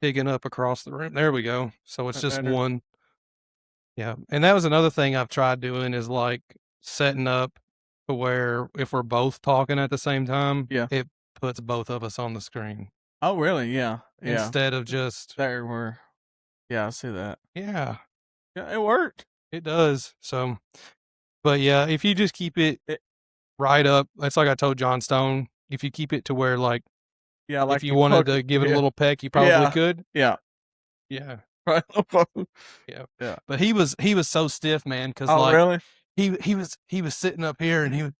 picking up across the room. There we go. So it's That just better? one. Yeah. And that was another thing I've tried doing is like setting up to where if we're both talking at the same time, Yeah. it puts both of us on the screen Oh, really? Yeah. Yeah. instead of just, There were. Yeah, I see that. yeah, Yeah, it worked. it does. So, but yeah, if you just keep it It, right up, that's like I told John Stone, if you keep it to where like, yeah, if like you you wanted put. to give it a Yeah. little peck, you probably Yeah. could. Yeah. Yeah. Right. No problem. Yeah. Yeah. But he was so stiff, man, cuz Oh, like really? he was sitting up here and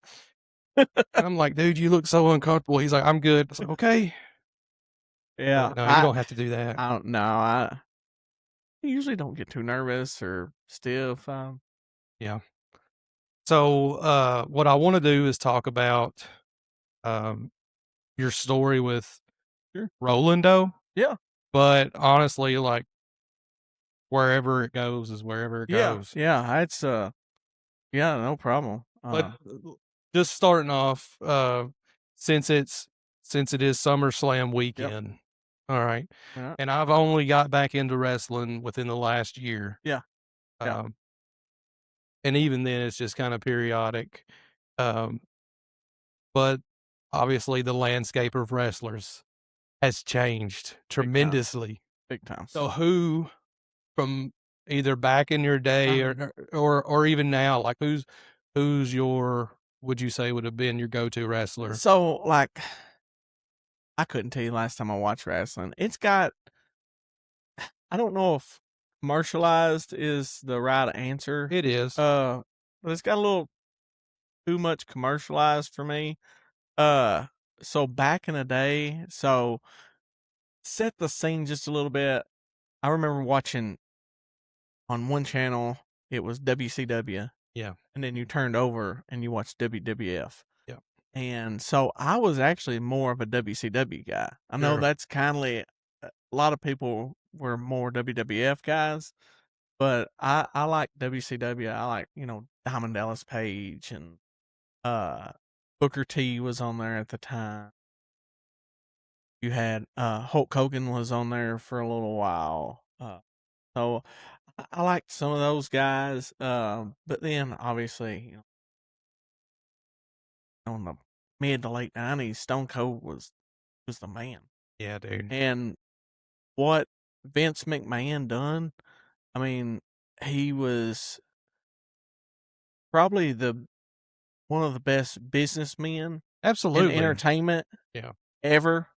and I'm like, dude, you look so uncomfortable. He's like, I'm good. I was like, okay. Yeah. But no, you don't have to do that. I don't know. I usually don't get too nervous or stiff. Yeah. So, what I want to do is talk about um, your story with Sure. Rolando, Yeah. but honestly, like wherever it goes is wherever it Yeah. goes. Yeah. It's yeah, no problem. But just starting off, since it is SummerSlam Yep. weekend, all right, Yeah. and I've only got back into wrestling within the last year. Yeah. Yeah. Um, and even then, it's just kind of periodic. Um, but obviously, the landscape of wrestlers has changed Big time. tremendously. Big time. So, who from either back in your day or even now, like who's your would you say would have been your go-to wrestler? So, like, I couldn't tell you last time I watched wrestling. It's got, I don't know if commercialized is the right answer. It is. But it's got a little too much commercialized for me. Uh, so back in the day, so set the scene just a little bit. I remember watching on one channel, it was WCW, Yeah. and then you turned over and you watched WWF. Yeah. And so I was actually more of a WCW guy. I know Sure. that's kindly a lot of people were more WWF guys, but I like WCW. I like, Diamond Dallas Page and Booker T was on there at the time. You had Hulk Hogan was on there for a little while. So I liked some of those guys. But then obviously, on the mid to late '90s, Stone Cold was the man. Yeah, dude. And what Vince McMahon done, I mean, he was probably the one of the best businessmen in Absolutely. entertainment Yeah. ever,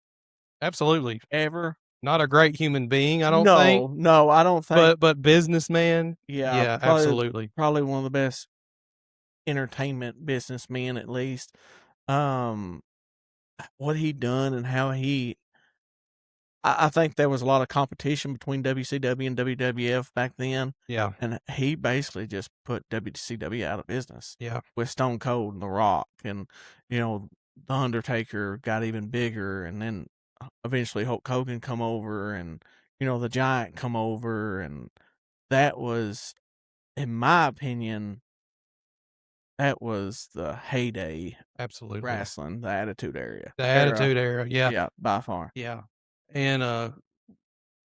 Absolutely. ever. Not a great human being, I don't think, No, I don't think. but businessman, Yeah, yeah, absolutely. probably one of the best entertainment businessmen, at least. Um, what he done and how I think there was a lot of competition between WCW and WWF back then. Yeah. And he basically just put WCW out of business Yeah. with Stone Cold and The Rock. And, The Undertaker got even bigger. And then eventually Hulk Hogan come over and, the Giant come over. And that was, in my opinion, that was the heyday Absolutely. wrestling, the Attitude Era. The Attitude Era, yeah. Yeah, by far. Yeah. And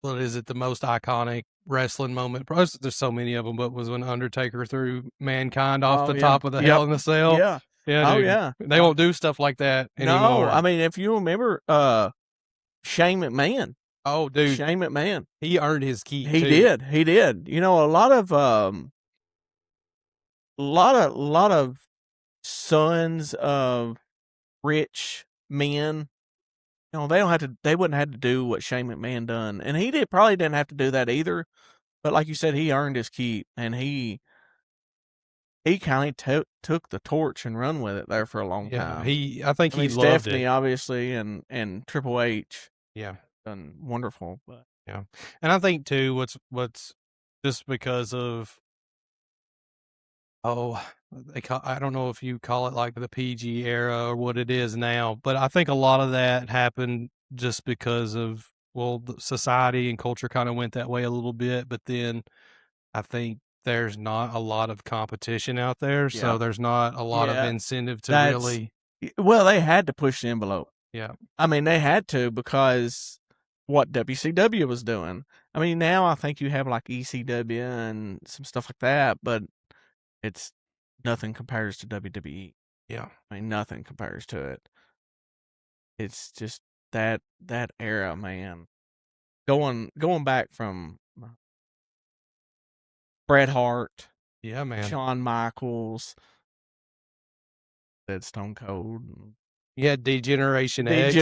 what is it? The most iconic wrestling moment? Probably, there's so many of them, but was when Undertaker threw Mankind off the top of the Hell in a Cell. Yeah. Yeah, Oh, dude. yeah. They won't do stuff like that No, anymore. I mean, if you remember, Shane McMahon. Oh, dude, Shane McMahon. he earned his keep. He too. did. He did. A lot of sons of rich men, they wouldn't have to do what Shane McMahon done. And he probably didn't have to do that either. But like you said, he earned his keep, and he kind of took the torch and run with it there for a long time. I think he loved Stephanie, it. obviously, and Triple H. Yeah. Done wonderful. But yeah. And I think too, what's just because of, I don't know if you call it like the PG era or what it is now, but I think a lot of that happened just because of, the society and culture kind of went that way a little bit, but then I think there's not a lot of competition out there, so there's not a lot of incentive to really. Well, they had to push the envelope. Yeah. I mean, they had to, because what WCW was doing. I mean, now I think you have like ECW and some stuff like that, but it's nothing compares to WWE. Yeah. I mean, nothing compares to it. It's just that era, man. Going back from Bret Hart, Yeah, man. Shawn Michaels, that Stone Cold, You had D-Generation X.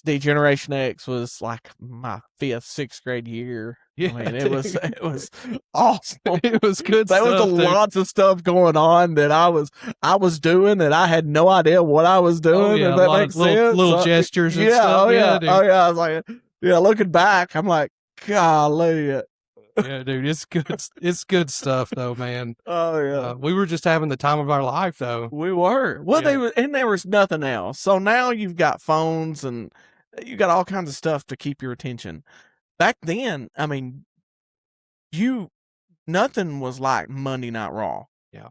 Degeneration X was like my 5th, 6th grade year. Yeah, I mean, it was dude. it was awesome. It was good There was stuff, dude. lots of stuff going on that I was doing that I had no idea what I was Oh, doing. yeah, If a that lot makes of little sense. little gestures and Yeah. stuff. Oh Yeah, yeah. dude. Oh yeah. I was like, yeah. Looking back, I'm like, golly. Yeah, dude, it's good stuff though, man. Oh yeah. We were just having the time of our life though. We were. Well, Yeah. there was nothing else. So now you've got phones and you got all kinds of stuff to keep your attention. Back then, I mean, nothing was like Monday Night Raw. Yeah.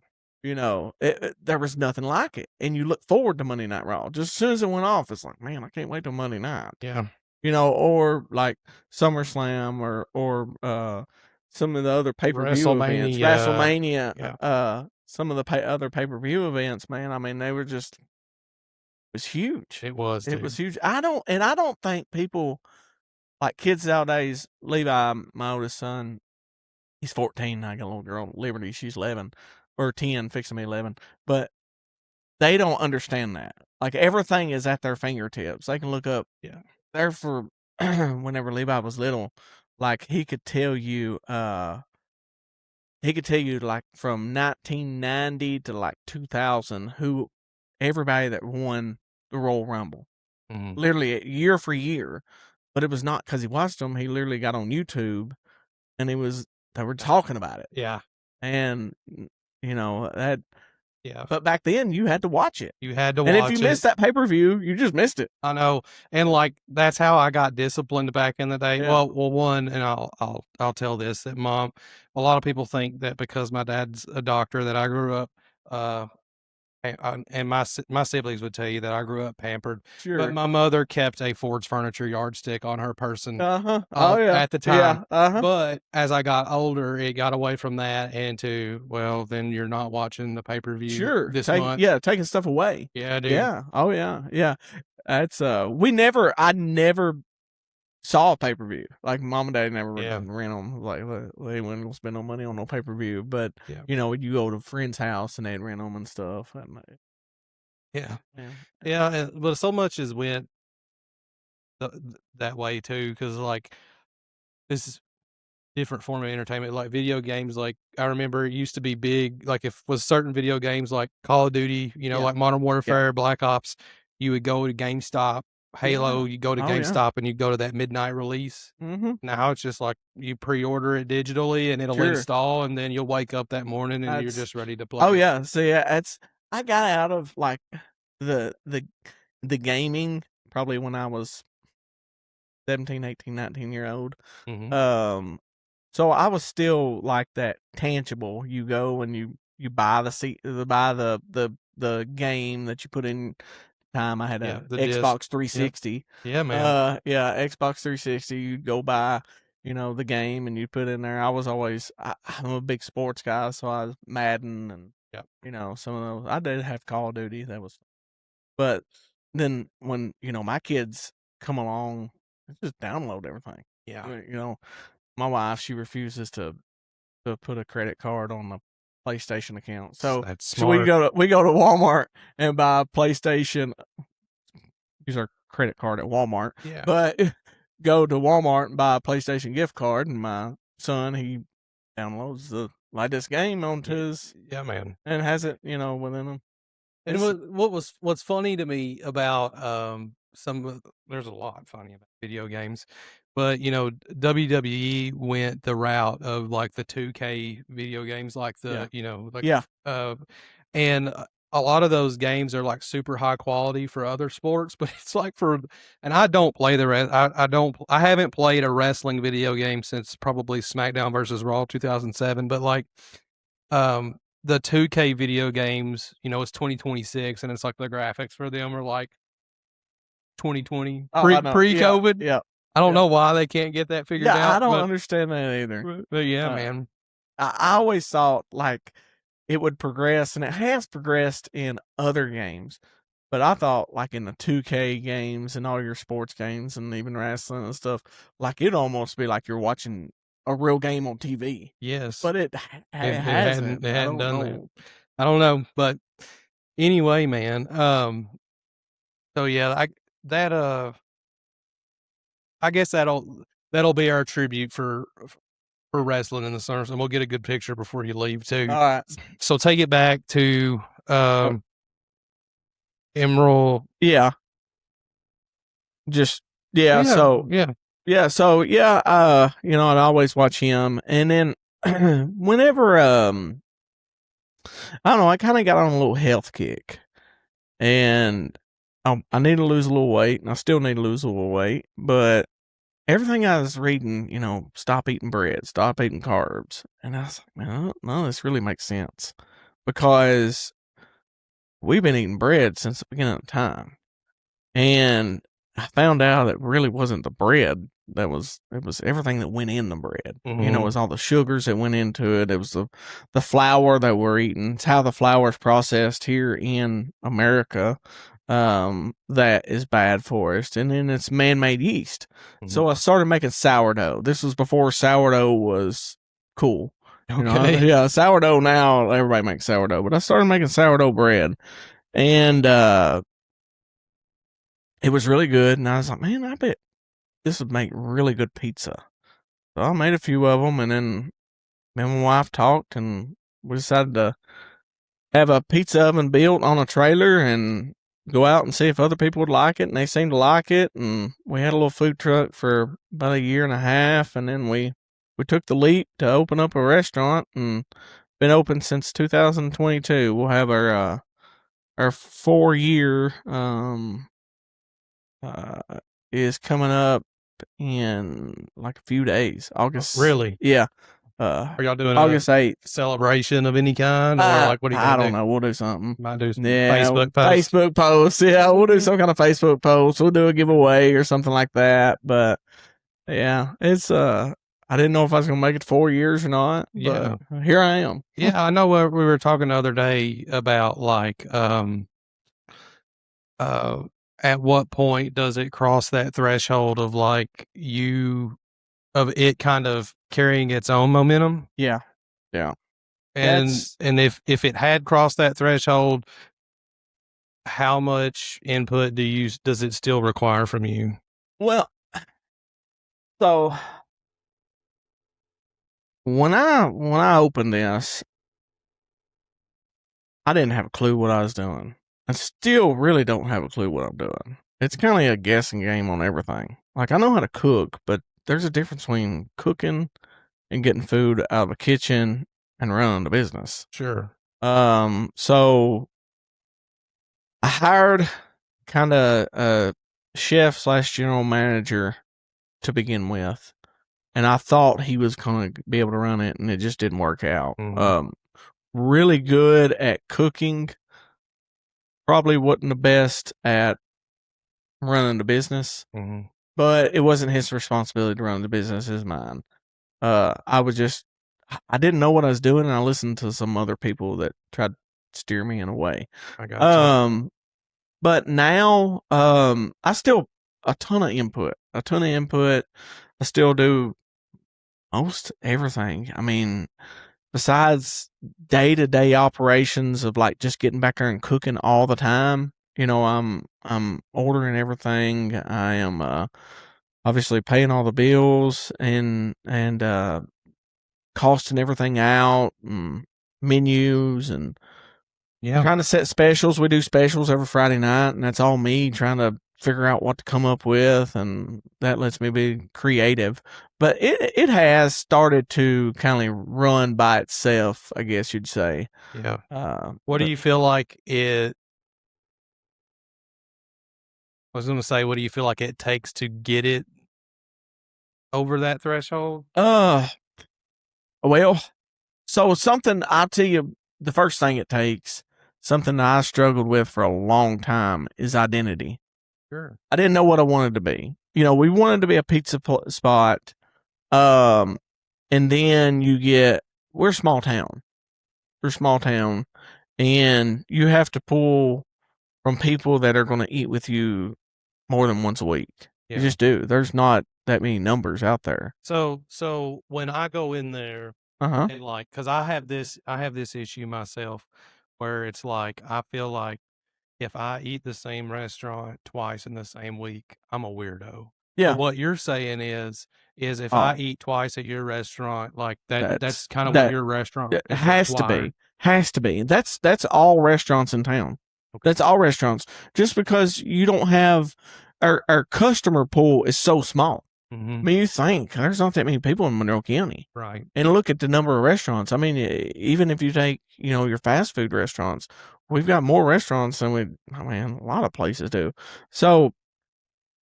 There was nothing like it, and you look forward to Monday Night Raw. Just as soon as it went off, it's like, man, I can't wait till Monday night. Yeah. Or like SummerSlam or some of the other pay-per-view events, WrestleMania. WrestleMania, Yeah. some of the other pay-per-view events, man. I mean, they were just it was huge. It was, It was dude. huge. I don't think people like kids nowadays. Levi, my oldest son, he's 14. I got a little girl, Liberty. She's 11 or 10, fixing me 11. But they don't understand that. Like everything is at their fingertips. They can look up. Yeah. There for whenever Levi was little, like he could tell you like from 1990 to like 2000 who everybody that won the Royal Rumble. Mhm. Literally year for year. But it was not because he watched them. He literally got on YouTube and they were talking about it. Yeah. And that. Yeah. But back then you had to watch it. You had to And if watch you it. missed that pay-per-view, you just missed it. I know. And like that's how I got disciplined back in the day. Yeah. Well, one, and I'll tell this that mom, a lot of people think that because my dad's a doctor that I grew up and my siblings would tell you that I grew up pampered, but Sure. my mother kept a Ford's Furniture yardstick on her person Oh yeah. at the time. Yeah. But as I got older, it got away from that into, well, then you're not watching the pay-per-view Sure. this month. Taking stuff away. Yeah, dude. Yeah. Oh yeah. Yeah. That's I never saw a pay-per-view. Like mom and dad never Yeah. ran on like they weren't gonna spend no money on no pay-per-view. But Yeah. you go to a friend's house and they'd rent them and stuff. And Yeah. yeah. Yeah, but so much has went that way too, because like this is different form of entertainment. Like video games, like I remember it used to be big. Like if was certain video games like Call of Duty, Yeah. like Modern Warfare, Black Ops, you would go to GameStop. Halo, you go to Oh, yeah. GameStop and you go to that midnight release. Mm-hmm. Now it's just like you pre-order it digitally and it'll Sure. install, and then you'll wake up that morning and you're just ready to play. Oh yeah. So yeah, I got out of like the gaming probably when I was 17, 18, 19 year old. Mhm. So I was still like that tangible. You go and you buy the game that you put in time. I had a the Xbox disc. 360. Yeah, man. Xbox 360. You go buy, the game and you put in there. I'm a big sports guy, so I was Madden and some of those. I did have Call of Duty. But then when my kids come along, just download everything. Yeah. My wife, she refuses to put a credit card on the PlayStation account. So That's so we smart. go to Walmart and buy a PlayStation. Use our credit card at Walmart. Yeah. But go to Walmart and buy a PlayStation gift card, and my son, he downloads the latest game onto his Yeah, man. and has it, within him. And what's funny to me about there's a lot funny about video games, but WWE went the route of like the 2K video games, like the and a lot of those games are like super high quality for other sports, but it's like and I don't play I haven't played a wrestling video game since probably SmackDown versus Raw 2007, but like the 2K video games, it's 2026 and it's like the graphics for them are like 2020 Oh, I know. pre-COVID. Yeah. I don't Yeah. know why they can't get that figured Yeah, I out, don't understand that either. but yeah, Uh, man. I always thought, like, it would progress, and it has progressed in other games, but I thought, like, in the 2K games and all your sports games and even wrestling and stuff, like, it'd almost be like you're watching a real game on TV, Yes. but it It hasn't. it I hadn't don't done that. know. I don't know, but anyway, man, so yeah, that, I guess that'll be our tribute for wrestling in the summers, and we'll get a good picture before you leave too. Alright. So take it back to, Oh, Emerald. yeah. Just yeah, Yeah, so yeah. I'd always watch him, and then whenever, I don't know, I kinda got on a little health kick, and I need to lose a little weight, and I still need to lose a little weight, but everything I was reading, stop eating bread, stop eating carbs, and I was like, "Man, none of this really makes sense," because we've been eating bread since the beginning of time. And I found out it really wasn't the bread it was everything that went in the bread. It Mhm, was all the sugars that went into it. It was the flour that we're eating. It's how the flour is processed here in America, that is bad for us. And then it's man-made yeast. mhm. So I started making sourdough. This was before sourdough was cool. Okay. Yeah, sourdough now, everybody makes sourdough, but I started making sourdough bread. And it was really good, and I was like, "Man, I bet this would make really good pizza." So I made a few of them, and then me and my wife talked, and we decided to have a pizza oven built on a trailer and go out and see if other people would like it, and they seemed to like it, and we had a little food truck for about a year and a half, and then we took the leap to open up a restaurant, and been open since 2022. We'll have our 4-year, uh, is coming up in like a few days. August, Really? yeah, Are y'all doing a August 8th. celebration of any kind, or, like, what are you I gonna don't do? know. We'll do something. Might do some Yeah, Facebook posts? Facebook posts. Yeah, we'll do some kind of Facebook post. We'll do a giveaway or something like that. But yeah, it's I didn't know if I was gonna make it 4 years or not, but Yeah. here I am. Yeah, I know, we were talking the other day about, like, uh, at what point does it cross that threshold of, like, of it kind of carrying its own momentum? Yeah, yeah. And That's if it had crossed that threshold, how much input does it still require from you? well. So when I opened this, I didn't have a clue what I was doing. I still really don't have a clue what I'm doing. It's kind of a guessing game on everything. Like, I know how to cook, but there's a difference between cooking and getting food out of a kitchen and running the business. Sure. So I hired kind of a chef slash general manager to begin with, and I thought he was going to be able to run it, and it just didn't work out. Mhm, Really good at cooking, probably wasn't the best at running the business, mhm. but it wasn't his responsibility to run the business, it's mine. I didn't know what I was doing, and I listened to some other people that tried to steer me in a way. I gotcha. Um, but now, I still a ton of input, a ton of input. I still do most everything. I mean, besides day-to-day operations of, like, just getting back there and cooking all the time, I'm ordering everything. I am, obviously paying all the bills and costing everything out and menus and Yeah. trying to set specials. We do specials every Friday night, and that's all me trying to figure out what to come up with, and that lets me be creative. But it has started to kind of run by itself, I guess you'd say. Yeah. Uh, What do but you feel like I was gonna say, what do you feel like it takes to get it over that threshold? uh, well, so something I'll tell you, the first thing it takes, something that I struggled with for a long time is identity. Sure. I didn't know what I wanted to be. we wanted to be a pizza spot. And then we're a small town. We're a small town, and you have to pull from people that are going to eat with you more than once a week. You just do. There's not that many numbers out there. So when I go in there and like, cause I have this issue myself where it's like, I feel like if I eat the same restaurant twice in the same week, I'm a weirdo. Yeah. But what you're saying is if I eat twice at your restaurant, like that's kind of what your restaurant It is has to required. be. Has to be. That's all restaurants in town. Okay. That's all restaurants. Just because you don't have our customer pool is so small. I mean, you think there's not that many people in Monroe County, Right. and look at the number of restaurants. I mean, even if you take your fast food restaurants, we've got more restaurants than a lot of places do. So,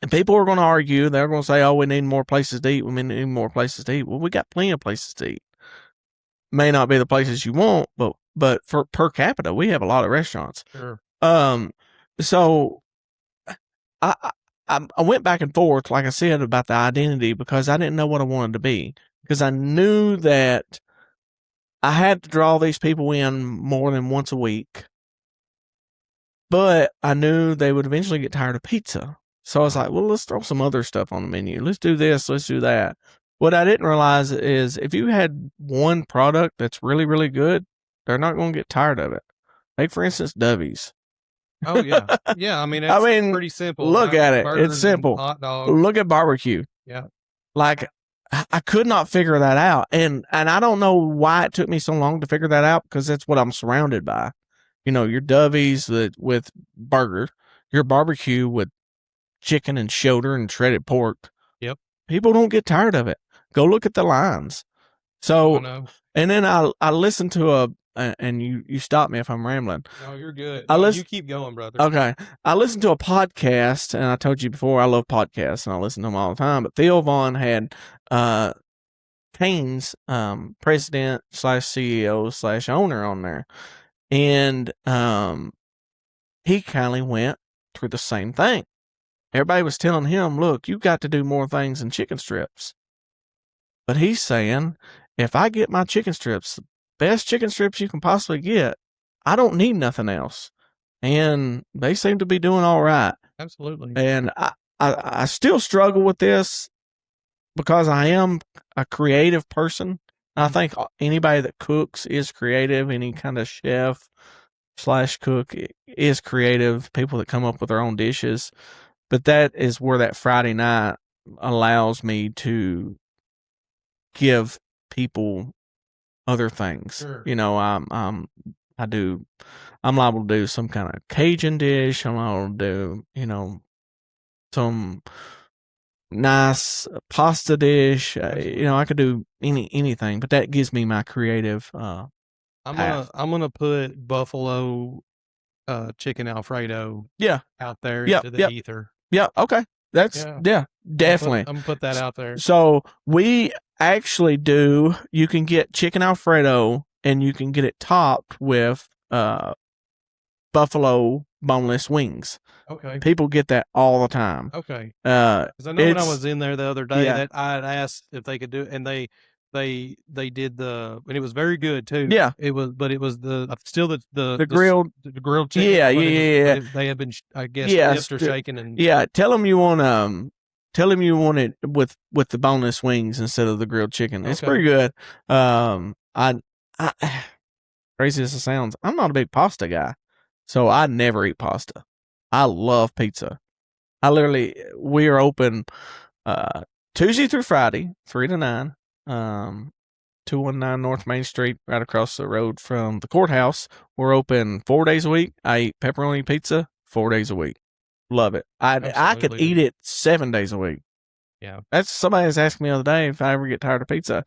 and people are going to argue. They're going to say, "Oh, we need more places to eat. We need more places to eat." Well, we got plenty of places to eat. May not be the places you want, but for per capita, we have a lot of restaurants. Sure. So I went back and forth, like I said, about the identity because I didn't know what I wanted to be. Because I knew that I had to draw these people in more than once a week. But I knew they would eventually get tired of pizza. So I was like, well, let's throw some other stuff on the menu. Let's do this. Let's do that. What I didn't realize is if you had one product that's really, really good, they're not going to get tired of it. Like, for instance, Dubby's. Oh, yeah. Yeah, I mean, it's pretty simple. Look at it. It's simple. Hot dogs. Look at barbecue. Yeah. Like, I could not figure that out. And I don't know why it took me so long to figure that out because that's what I'm surrounded by. Your Dubby's with burger, your barbecue with chicken and shoulder and shredded pork. Yep. People don't get tired of it. Go look at the lines. So, and then I listened to and you stop me if I'm rambling. No, you're good. You keep going, brother. Okay. I listened to a podcast, and I told you before I love podcasts, and I listen to them all the time. But Theo Vaughn had Cane's president / CEO / owner on there, and he kind of went through the same thing. Everybody was telling him, "Look, you got to do more things than chicken strips." But he's saying, if I get my chicken strips, the best chicken strips you can possibly get, I don't need nothing else. And they seem to be doing all right. Absolutely. And I still struggle with this because I am a creative person. I think anybody that cooks is creative. Any kind of chef / cook is creative. People that come up with their own dishes. But that is where that Friday night allows me to give people other things. Sure. I'm liable to do some kind of Cajun dish. I'm liable to do, some nice pasta dish. I could do anything, but that gives me my creative. I'm gonna put buffalo chicken Alfredo. Yeah. Out there into the ether. Yeah. Okay. That's definitely. I'm gonna put that out there. So we actually do. You can get chicken Alfredo, and you can get it topped with buffalo boneless wings. Okay. People get that all the time. Okay. Because I know when I was in there the other day that I had asked if they could do it, and they did and it was very good too. Yeah. It was still the grilled chicken. Yeah. They had been, I guess, dipped or shaken and. Yeah. Tell them you want it with the boneless wings instead of the grilled chicken. Okay. It's pretty good. I crazy as it sounds, I'm not a big pasta guy, so I never eat pasta. I love pizza. We are open Tuesday through Friday, 3 to 9. 219 North Main Street, right across the road from the courthouse. We're open 4 days a week. I eat pepperoni pizza 4 days a week. Love it. I could eat it 7 days a week. Yeah. That's somebody was asking me the other day if I ever get tired of pizza.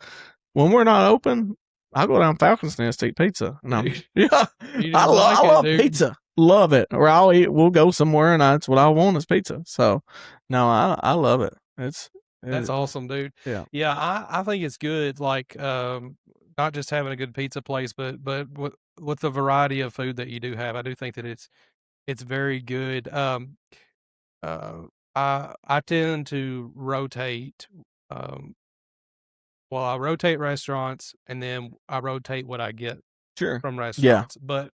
When we're not open, I'll go down Falcon's Nest to eat pizza. No, I love pizza. Love it. Or we'll go somewhere and that's what I want is pizza. So no, I love it. That's awesome, dude. Yeah. Yeah. I think it's good. Like, not just having a good pizza place, but with the variety of food that you do have, I do think that it's very good. I I tend to rotate, um, well, I rotate restaurants and then I rotate what I get Sure. from Yeah. restaurants. But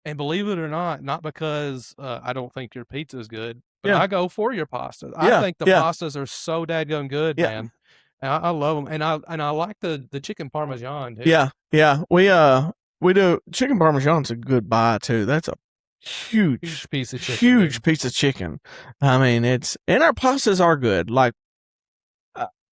and believe it or not because I don't think your pizza is good, but Yeah. I go for your pasta. I Yeah. think the Yeah. pastas are so dadgum good, Yeah. man. And I love them, and I like the chicken parmesan too. Yeah. Yeah. We do chicken parmesan's a good buy too. That's a Huge huge, piece of chicken, huge dude. piece of chicken. I mean, it's and our pastas are good. Uh,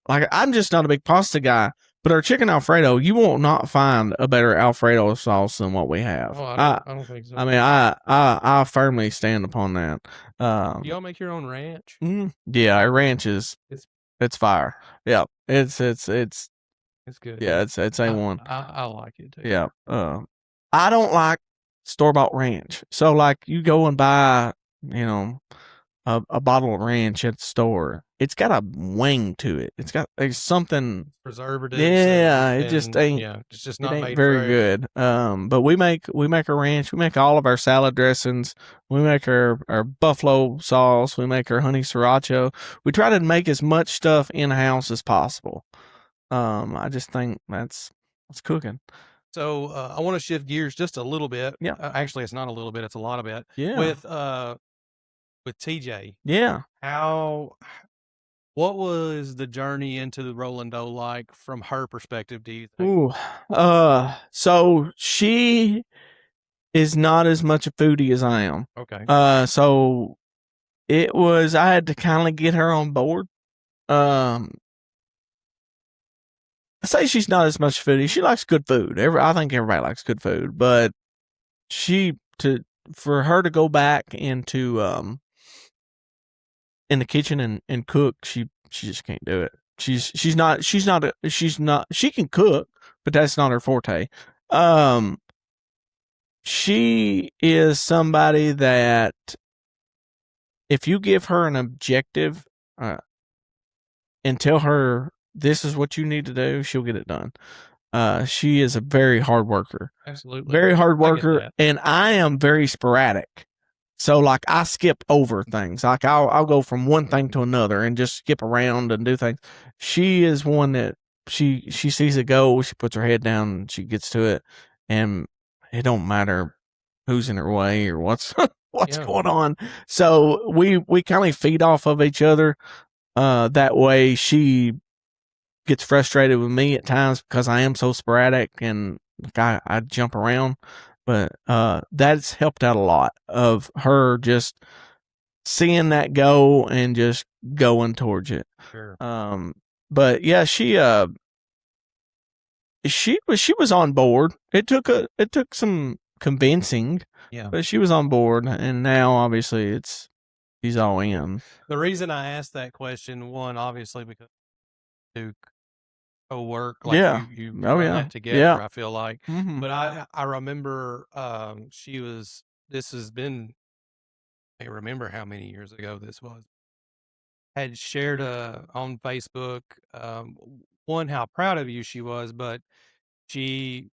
like I'm just not a big pasta guy, but our chicken Alfredo, you will not find a better Alfredo sauce than what we have. Oh, I don't think so. I mean, I firmly stand upon that. Do y'all make your own ranch? Yeah, our ranch is It's it's fire. Yeah, it's it's good, yeah, dude. it's A1. I like it too. Yeah. I don't like store bought ranch. So like you go and buy, you know, a bottle of ranch at the store. It's got a wing to it. There's something. Preservatives Yeah, it just and ain't. yeah, it's just It not ain't made very fresh. good. But we make a ranch. We make all of our salad dressings. We make our buffalo sauce. We make our honey sriracha. We try to make as much stuff in house as possible. I just think that's cooking. So I want to shift gears just a little bit. Yeah, Actually, it's not a little bit; it's a lot of bit. yeah, With TJ, yeah. how what was the journey into the Roland Doe like from her perspective? Do you think? Ooh. So she is not as much a foodie as I am. Okay, So I had to kind of get her on board. Um, I say she's not as much a foodie. She likes good food. I think everybody likes good food, but she to for her to go back into in the kitchen and cook, she just can't do it. She can cook, but that's not her forte. Um, she is somebody that if you give her an objective uh, and tell her this is what you need to do, she'll get it done. She is a very hard worker, absolutely. very hard I get worker, that. and I am very sporadic. So like I skip over things. Like I'll go from one thing to another and just skip around and do things. She is one that she sees a goal, she puts her head down and she gets to it, and it don't matter who's in her way or what's what's Yeah, going on. So we kind of feed off of each other. That way she gets frustrated with me at times because I am so sporadic and like I jump around. But that's helped out a lot of her just seeing that go and just going towards it. sure. But yeah, she was on board. It took some convincing, Yeah. but she was on board, and now obviously she's all in. The reason I asked that question, one, obviously because you co-work, like Yeah. you Oh run yeah. that Yeah. together. I feel like, Mm-hmm. but I remember she was. This has been. I can't remember how many years ago this was. Had shared on Facebook one how proud of you she was, but she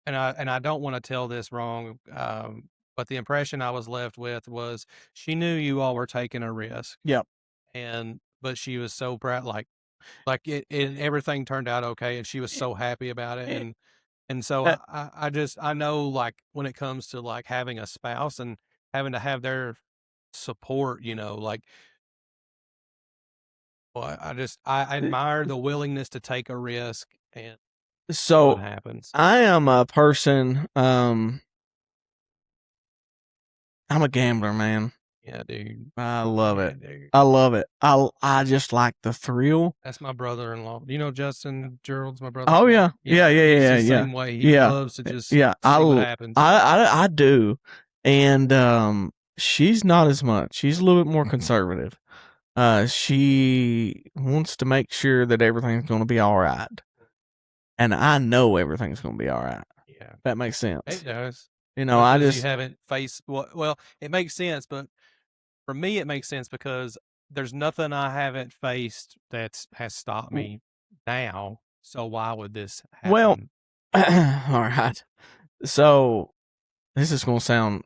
and I don't want to tell this wrong, but the impression I was left with was she knew you all were taking a risk, Yep. and but she was so proud, like it everything turned out okay, and she was so happy about it, It, and so uh, I just I know like when it comes to like having a spouse and having to have their support, like well, I admire the willingness to take a risk and see what so happens. I am a person. I'm a gambler, man. Yeah, dude. I love Yeah, it. dude. I love it. I just like the thrill. That's my brother-in-law. Do you know Justin Gerald's my Oh brother-in-law? yeah, Yeah, yeah, yeah, he's yeah, the yeah, same way. He yeah, loves to just yeah. see what happens. I do, and she's not as much. She's a little bit more conservative. She wants to make sure that everything's going to be all right, and I know everything's going to be all right. Yeah, That makes sense. it does. I Because you just haven't faced well, it makes sense, but for me, it makes sense because there's nothing I haven't faced that has stopped me now. So why would this well, happen? all right. So this is going to sound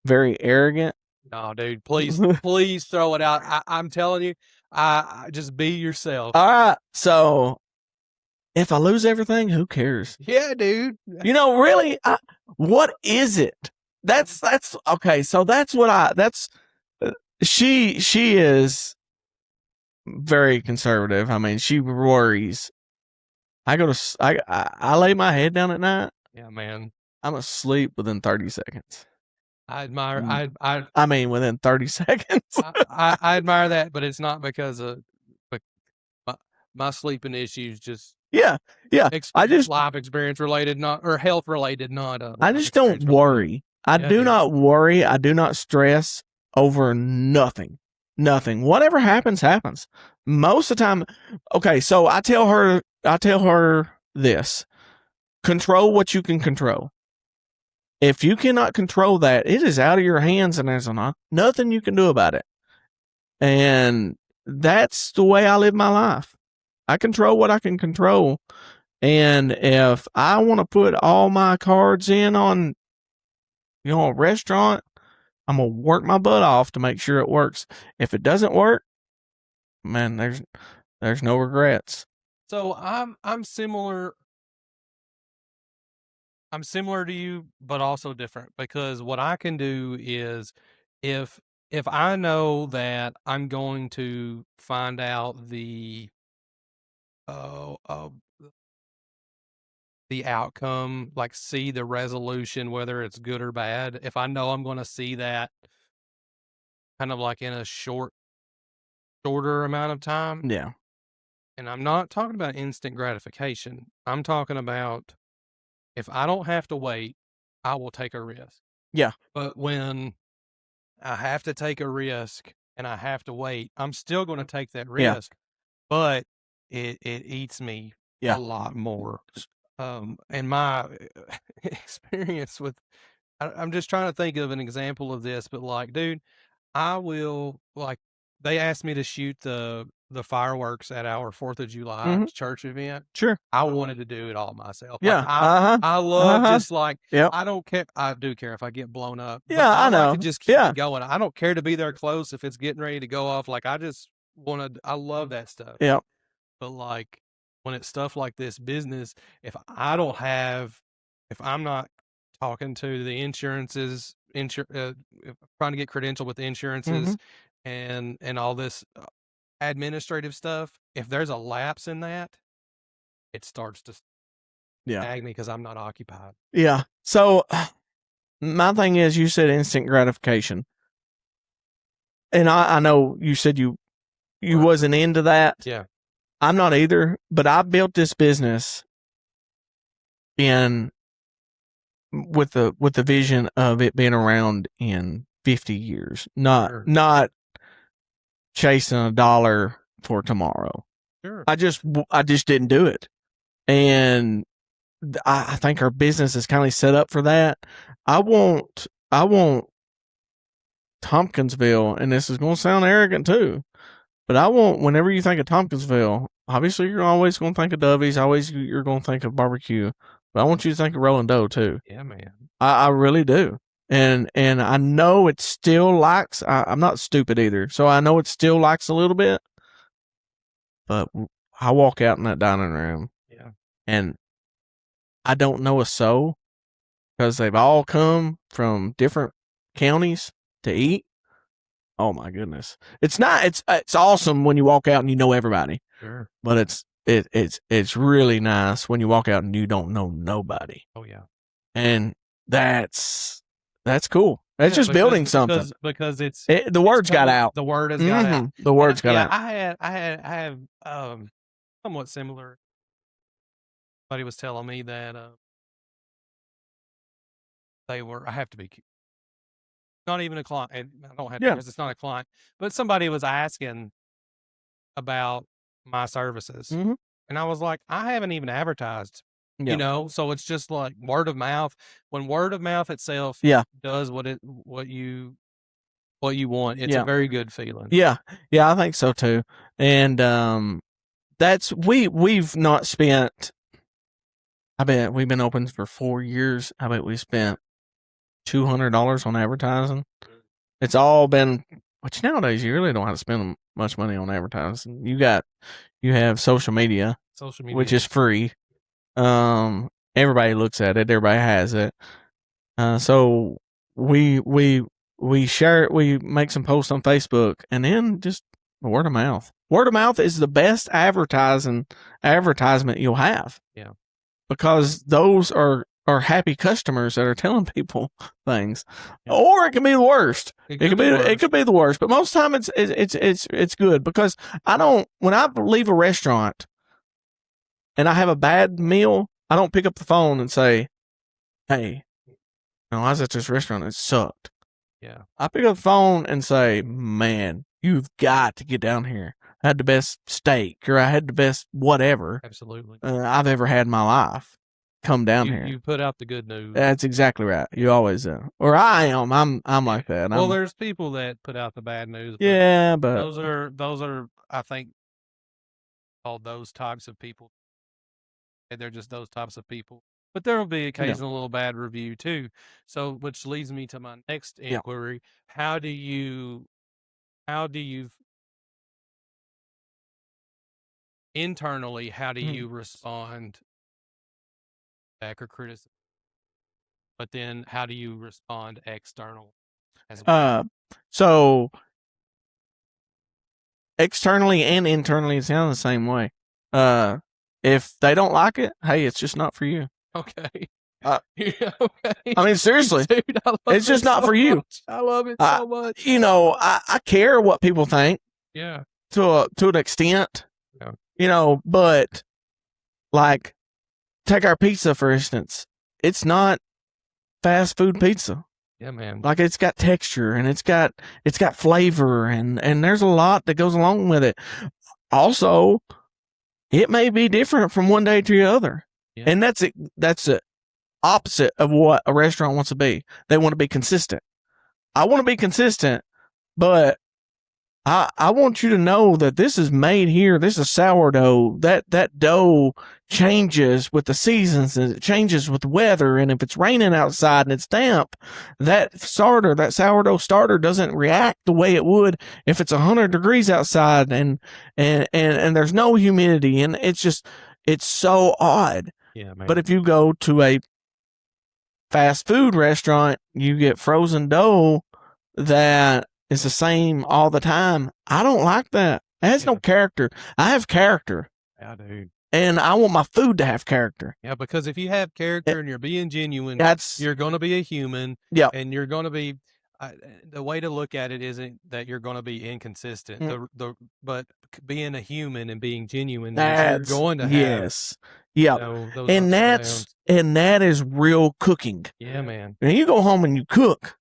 very arrogant, No, dude, please throw it out. I'm telling you, I just be yourself. All right. So if I lose everything, who cares? Yeah, dude. Really, what is it? That's okay. So that's what she is very conservative. I mean, she worries. I lay my head down at night. Yeah, man. I'm asleep within 30 seconds. I admire. I mean, within 30 seconds. I admire that, but it's not because of my sleeping issues. Just yeah. life experience related, not or health related, not. I just don't worry. I do not worry. I do not stress over nothing. Nothing. Whatever happens, happens. Most of the time. Okay, so I tell her this: control what you can control. If you cannot control that, it is out of your hands, and there's nothing you can do about it. And that's the way I live my life. I control what I can control. And if I want to put all my cards in on, a restaurant, I'm going to work my butt off to make sure it works. If it doesn't work, man, there's no regrets. So I'm similar. I'm similar to you, but also different, because what I can do is if I know that I'm going to find out the outcome, like see the resolution, whether it's good or bad, if I know I'm going to see that kind of like in a shorter amount of time. Yeah. And I'm not talking about instant gratification. I'm talking about if I don't have to wait, I will take a risk. Yeah. But when I have to take a risk and I have to wait, I'm still going to take that risk, but it eats me a lot more. And my experience with, I'm just trying to think of an example of this, but like, dude, I will, like, they asked me to shoot the fireworks at our 4th of July church event. Sure. I wanted to do it all myself. Yeah. Like, I love just like, I don't care. I do care if I get blown up. Yeah, I know. Like to just keep it going. I don't care to be there close if it's getting ready to go off. Like, I just I love that stuff. Yeah. But like when it's stuff like this business, if I'm not talking to the insurances, trying to get credentialed with the insurances and all this administrative stuff, if there's a lapse in that, it starts to snag me because I'm not occupied. Yeah. So my thing is, you said instant gratification, and I know you said you wasn't into that. Yeah. I'm not either, but I built this business with the vision of it being around in 50 years, not chasing a dollar for tomorrow. Sure. I just didn't do it. And I think our business is kind of set up for that. I want Tompkinsville, and this is going to sound arrogant too, but I want, whenever you think of Tompkinsville, obviously you're always going to think of Dovey's, you're going to think of barbecue, but I want you to think of Rolling Dough too. Yeah, man. I really do. And I know it still lacks, I'm not stupid either, so I know it still lacks a little bit, but I walk out in that dining room, and I don't know a soul, because they've all come from different counties to eat. Oh my goodness. It's awesome when you walk out and you know everybody. Sure. But it's really nice when you walk out and you don't know nobody. Oh yeah. And that's cool. That's just building something. Because the word's got out. The word has got out. The word's got out. I have somewhat similar. Somebody was telling me that I have to be not even a client, and I don't have to because it's not a client, but somebody was asking about my services, and I was like, I haven't even advertised, so it's just like word of mouth. When word of mouth itself does what you want, it's a very good feeling. Yeah, I think so too. And that's we've not spent. I bet we've been open for 4 years. I bet we spent $200 on advertising. It's all been, which nowadays you really don't have to spend much money on advertising. You have social media, Social which media is is true. free. Everybody looks at it. Everybody has it. So we we we share it. We make some posts on Facebook, and then just word of mouth. Word of mouth is the best advertisement you'll have. Yeah. Because those are happy customers that are telling people things, Yeah. or it can be the worst. It could be It could be the worst, but most time it's good because when I leave a restaurant and I have a bad meal, I don't pick up the phone and say, "Hey, I was at this restaurant and it sucked." Yeah. I pick up the phone and say, "Man, you've got to get down here. I had the best steak, or I had the best whatever Absolutely. I've ever had in my life. Come down here." You put out the good news. That's exactly right. You always do. Or I am. I'm like that. Well, there's people that put out the bad news. But yeah, but those are I think called those types of people. They're just those types of people. But there will be occasional little bad review too. So, which leads me to my next inquiry: how do you internally? How do you respond back or criticism? But then, how do you respond external as well? So externally and internally, it sounds the same way. If they don't like it, hey, it's just not for you. Okay. Yeah, okay. I mean, seriously, dude, it's just not for you. I love it so much. I care what people think. Yeah. To an extent. Yeah. But like, take our pizza for instance. It's not fast food pizza. Yeah, man. Like, it's got texture and it's got flavor and there's a lot that goes along with it. Also, it may be different from one day to the other. Yeah. And that's the opposite of what a restaurant wants to be. They want to be consistent. I want to be consistent, but I want you to know that this is made here. This is sourdough. That dough changes with the seasons and it changes with the weather. And if it's raining outside and it's damp, that sourdough starter doesn't react the way it would if it's 100 degrees outside and there's no humidity. And it's so odd. Yeah, man. But if you go to a fast food restaurant, you get frozen dough that is the same all the time. I don't like that. It has no character. I have character. Yeah, dude. And I want my food to have character. Yeah, because if you have character and you're being genuine, you're going to be a human. Yeah. And you're going to be, the way to look at it isn't that you're going to be inconsistent. But being a human and being genuine, you're going to have. Yes. Yeah. And that is real cooking. Yeah, man. And you go home and you cook.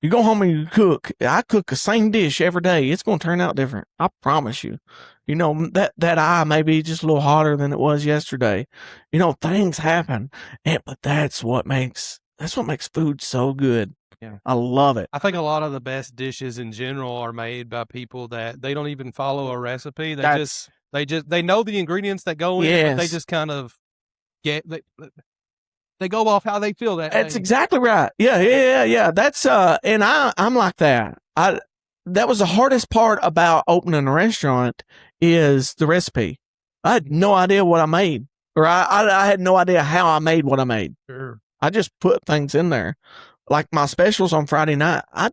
I cook the same dish every day. It's going to turn out different. I promise you. That eye may be just a little hotter than it was yesterday. Things happen. But that's what makes food so good. Yeah. I love it. I think a lot of the best dishes in general are made by people that they don't even follow a recipe. They know the ingredients that go in, but they just kind of they go off how they feel that That's day. Exactly right. Yeah. That's and I'm like that. That was the hardest part about opening a restaurant is the recipe. I had no idea what I made, or I had no idea how I made what I made. Sure. I just put things in there. Like my specials on Friday night, I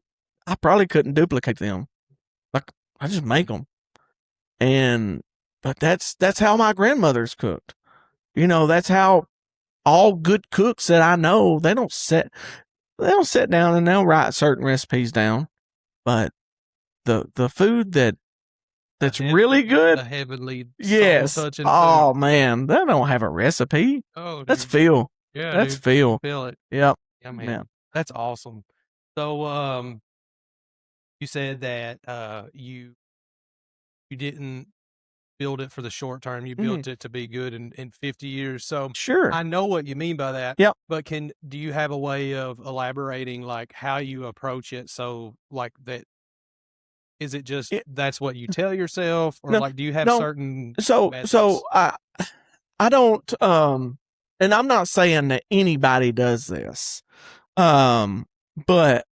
probably couldn't duplicate them. Like, I just make them. But that's how my grandmother's cooked. That's how all good cooks that I know, they don't sit down and they'll write certain recipes down. But the food that's really good, the heavenly touching food. Man, they don't have a recipe. Oh, dude. That's feel. Yeah, that's feel. Feel it. Yep. Yeah, man. That's awesome. So, you said that you didn't build it for the short term. You built it to be good in 50 years. So sure, I know what you mean by that. Yep. But do you have a way of elaborating like how you approach it? So like that, is it just that's what you tell yourself, or do you have certain methods? So I don't and I'm not saying that anybody does this, but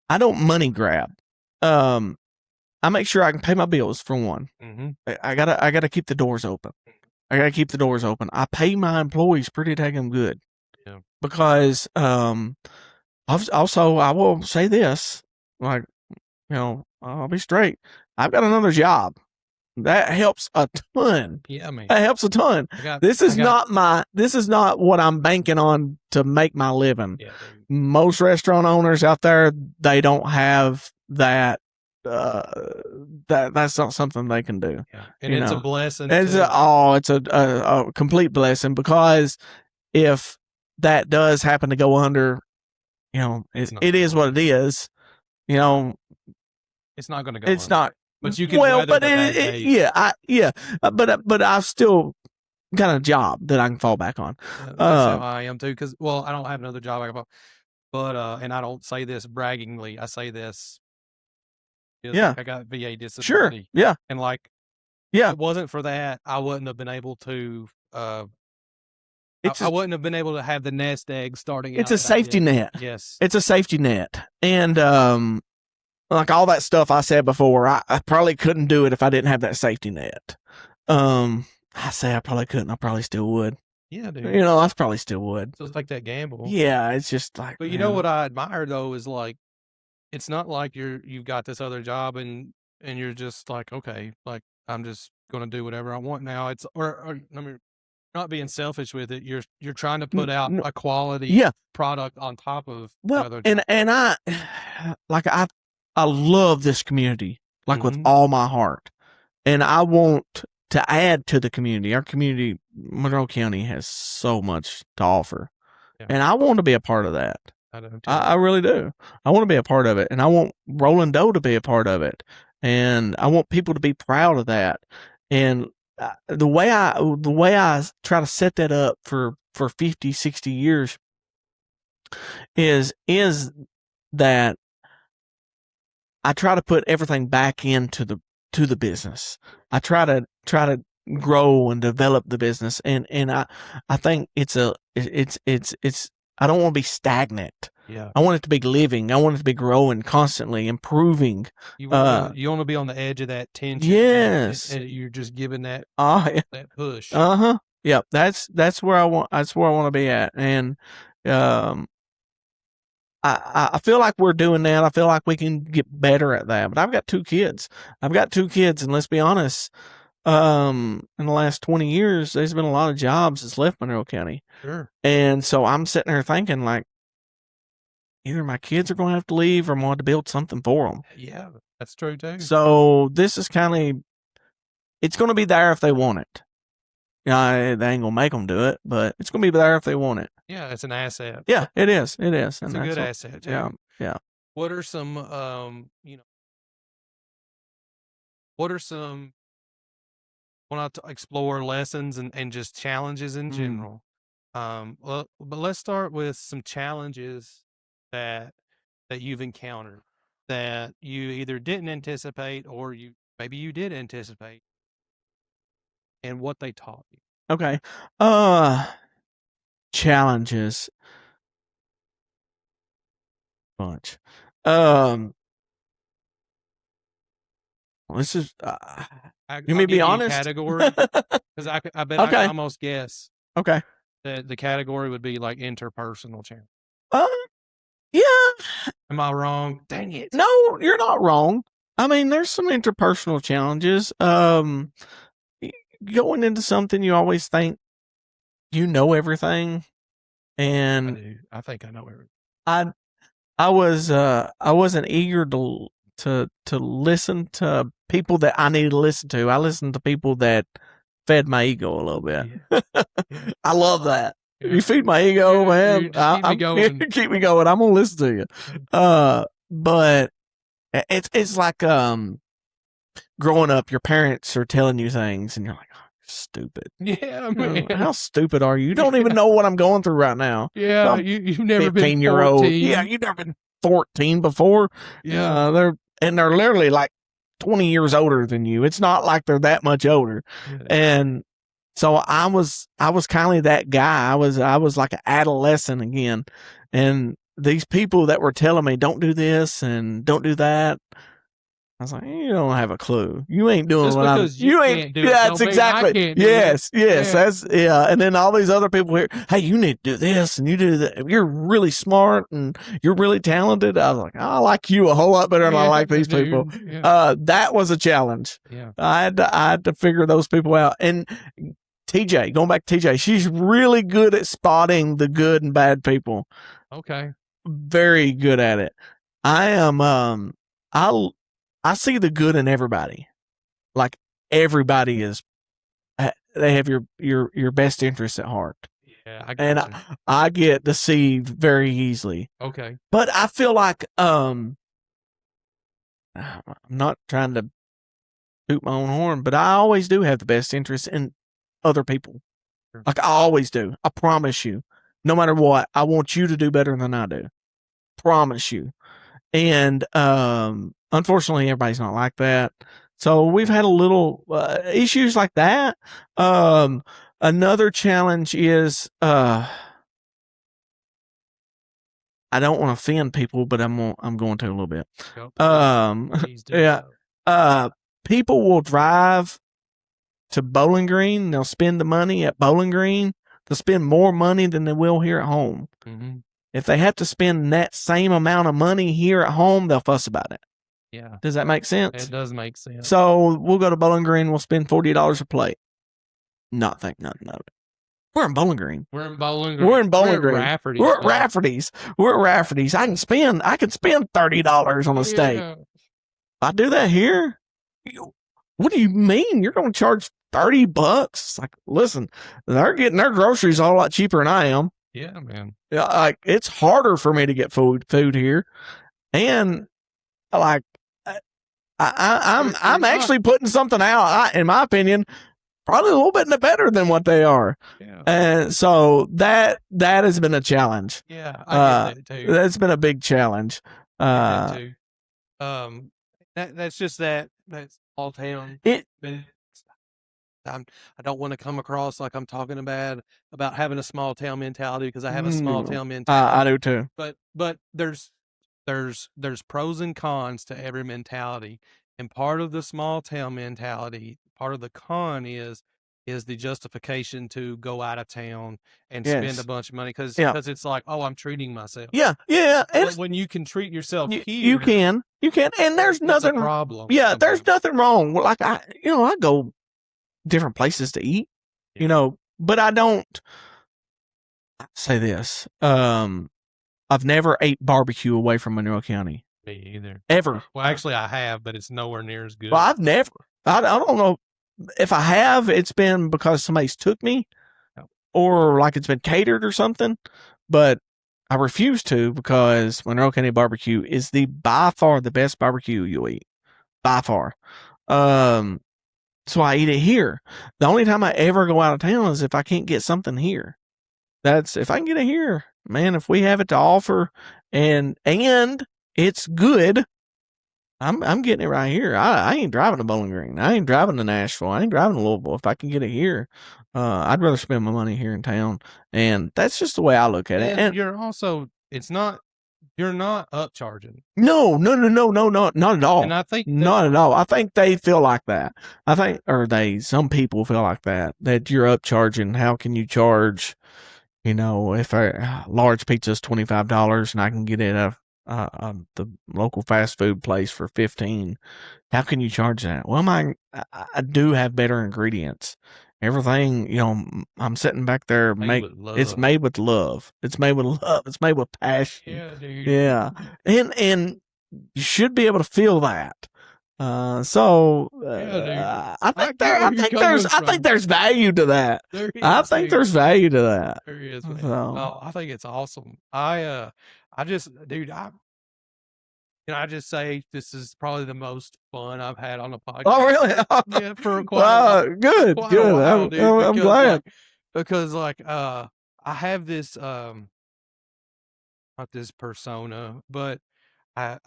I don't money grab. I make sure I can pay my bills for one. Mm-hmm. I gotta keep the doors open. I gotta keep the doors open. I pay my employees pretty dang good. Yeah. Because also I will say this, like, I'll be straight. I've got another job. That helps a ton. Yeah, man. That helps a ton. This is not what I'm banking on to make my living. Yeah, most restaurant owners out there, they don't have that. That's not something they can do. Yeah. And it's a blessing. It's a complete blessing, because if that does happen to go under, it is what it is. It's not going to go. It's not. But you can. Well, but but I've still got a job that I can fall back on. That's how I am too. Because I don't have another job I can fall. But and I don't say this braggingly. I say this. I got VA disability. Sure. Yeah. And if it wasn't for that, I wouldn't have been able to. I wouldn't have been able to have the nest egg starting. It's a safety net. Yes. It's a safety net, and like all that stuff I said before, I probably couldn't do it if I didn't have that safety net. I say I probably couldn't. I probably still would. Yeah, dude. I probably still would. So it's like that gamble. Yeah, it's just like. But you know what I admire though is like, it's not like you've got this other job and you're just like, okay, like I'm just gonna do whatever I want now. It's or I mean, not being selfish with it. You're trying to put out a quality product on top of another job. And I love this community, like with all my heart. And I want to add to the community. Our community, Monroe County, has so much to offer. Yeah. And I want to be a part of that. I really do. I want to be a part of it. And I want Roland Doe to be a part of it. And I want people to be proud of that. And the way I try to set that up for 50, 60 years is that I try to put everything back into the business. I try to grow and develop the business, and I think it's I don't want to be stagnant. Yeah. I want it to be living. I want it to be growing, constantly improving. You want to be on the edge of that tension. Yes. And you're just giving that that push. Yeah. That's where I want to be at. And I feel like we're doing that. I feel like we can get better at that. But I've got two kids. And let's be honest, in the last 20 years, there's been a lot of jobs that's left Monroe County. Sure. And so I'm sitting there thinking, like, either my kids are going to have to leave or I'm going to have to build something for them. Yeah, that's true too. So this is it's going to be there if they want it. They ain't going to make them do it, but it's going to be there if they want it. Yeah, it's an asset. Yeah, it is. It is. It's a good asset too. Yeah, yeah. What are some, want to explore lessons and just challenges in general? But let's start with some challenges that you've encountered that you either didn't anticipate or maybe you did anticipate, and what they taught you. Okay. Challenges. Bunch. This is. You may be honest. Category, because I bet I can almost guess. Okay. The category would be like interpersonal challenge. Yeah. Am I wrong? Dang it. No, you're not wrong. I mean, there's some interpersonal challenges. Going into something, you always think you know everything, and I think I know everything. I wasn't eager to listen to people that I needed to listen to. I listened to people that fed my ego a little bit. Yeah. I love that. Yeah. You feed my ego, man. Keep me going. Keep me going. I'm gonna listen to you. But it's like growing up. Your parents are telling you things, and you're like, "Oh, you're stupid." Yeah, man. How stupid are you? You don't even know what I'm going through right now. Yeah, you've never been 15-year-old. Yeah, you've never been 14 before. Yeah, they're literally like 20 years older than you. It's not like they're that much older. Yeah. And so I was kind of that guy. I was like an adolescent again. And these people that were telling me don't do this and don't do that. I was like, you don't have a clue. You ain't doing Just what I'm. because you You ain't. can't do it Yeah, don't that's mean I exactly. can't do it. Yes, yes. Yeah. That's yeah. And then all these other people here. Hey, you need to do this and you do that. You're really smart and you're really talented. I was like, I like you a whole lot better than I Yeah, like these people. dude. Yeah. That was a challenge. Yeah. I had to figure those people out. And TJ, going back to TJ, she's really good at spotting the good and bad people. Okay. Very good at it. I am. I see the good in everybody. Like everybody is, they have your best interests at heart, Yeah, I and got you. I get deceived very easily. Okay. But I feel like I'm not trying to toot my own horn, but I always do have the best interests in other people. Sure. Like I always do. I promise you. No matter what, I want you to do better than I do. Promise you. And unfortunately, everybody's not like that. So we've had a little issues like that. Another challenge is I don't want to offend people, but I'm going to a little bit. Yep. Please do Yeah. so. People will drive to Bowling Green. They'll spend the money at Bowling Green. They'll spend more money than they will here at home. Mm-hmm. If they have to spend that same amount of money here at home, they'll fuss about it. Yeah. Does that make sense? It does make sense. So we'll go to Bowling Green. We'll spend $40 a plate. Not think nothing of it. We're in Bowling Green. We're in Bowling Green. We're in Bowling Green. Rafferty's. We're at Rafferty's. We're at Rafferty's. I can spend $30 on a steak. Yeah. I do that here. What do you mean? You're going to charge $30? Like, listen, they're getting their groceries all a lot cheaper than I am. Yeah, man. Yeah, like it's harder for me to get food here, and like I'm actually putting something out. In my opinion, probably a little bit better than what they are. Yeah. And so that has been a challenge. Yeah, I get that too. That's been a big challenge. I get that too. That's just that small town. I don't want to come across like I'm talking about having a small town mentality, because I have a small town mentality. I do too. But there's pros and cons to every mentality, and part of the small town mentality, part of the con is the justification to go out of town and spend a bunch of money, because it's like, oh, I'm treating myself. Yeah. But when you can treat yourself here, you can, and there's nothing problem. Yeah, sometimes. There's nothing wrong. Like I go different places to eat, but I don't say this. I've never ate barbecue away from Monroe County. Me either. Ever. Well, actually, I have, but it's nowhere near as good. Well, I've never. I don't know if I have. It's been because somebody's took me, or like it's been catered or something. But I refuse to, because Monroe County barbecue is by far the best barbecue you'll eat. By far. So I eat it here. The only time I ever go out of town is if I can't get something here. That's if I can get it here, man. If we have it to offer and it's good, I'm getting it right here. I ain't driving to Bowling Green. I ain't driving to Nashville. I ain't driving to Louisville. If I can get it here, I'd rather spend my money here in town. And that's just the way I look at it. And you're also, you're not upcharging. No, not at all. And I think not at all. I think they feel like that. Some people feel like that you're upcharging. How can you charge, if a large pizza is $25 and I can get it at the local fast food place for $15, how can you charge that? Well, I do have better ingredients. Everything, I'm sitting back there, it's made with love. It's made with love. It's made with passion. Yeah, dude. Yeah. And you should be able to feel that. I think there's value to that. I think there's value to that. There is, man. So, I think it's awesome. I just say this is probably the most fun I've had on a podcast. Oh, really? Yeah, for quite good. While, dude, I'm glad. Because I have this not this persona, but I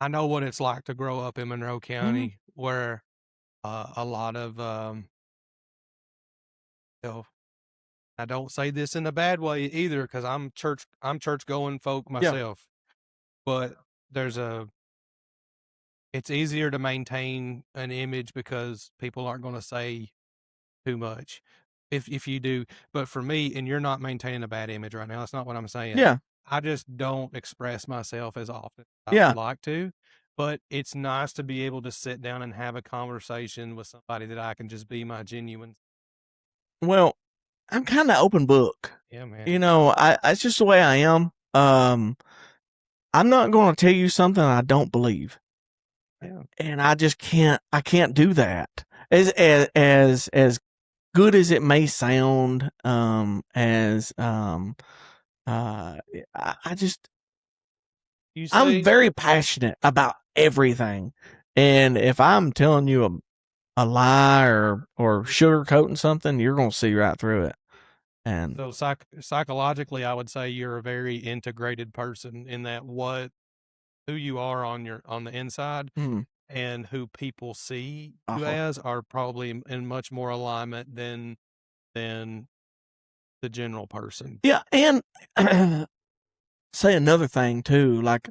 know what it's like to grow up in Monroe County, where a lot of I don't say this in a bad way either, because I'm church going folk Yeah. myself. But there's a it's easier to maintain an image because people aren't going to say too much if you do. But for me, and you're not maintaining a bad image right now. That's not what I'm saying. Yeah. I just don't express myself as often as I would Yeah. like to. But it's nice to be able to sit down and have a conversation with somebody that I can just be my genuine. Well, I'm kind of open book. Yeah, man. You know, it's just the way I am. I'm not going to tell you something I don't believe. Yeah. And I just can't. I can't do that. As good as it may sound, I just You I'm see, very passionate about everything, and if I'm telling you a lie or sugarcoating something, you're gonna see right through it. And so psychologically, I would say you're a very integrated person in that who you are on the inside mm, and who people see you uh-huh. as are probably in much more alignment than the general person. Yeah, and say another thing too. Like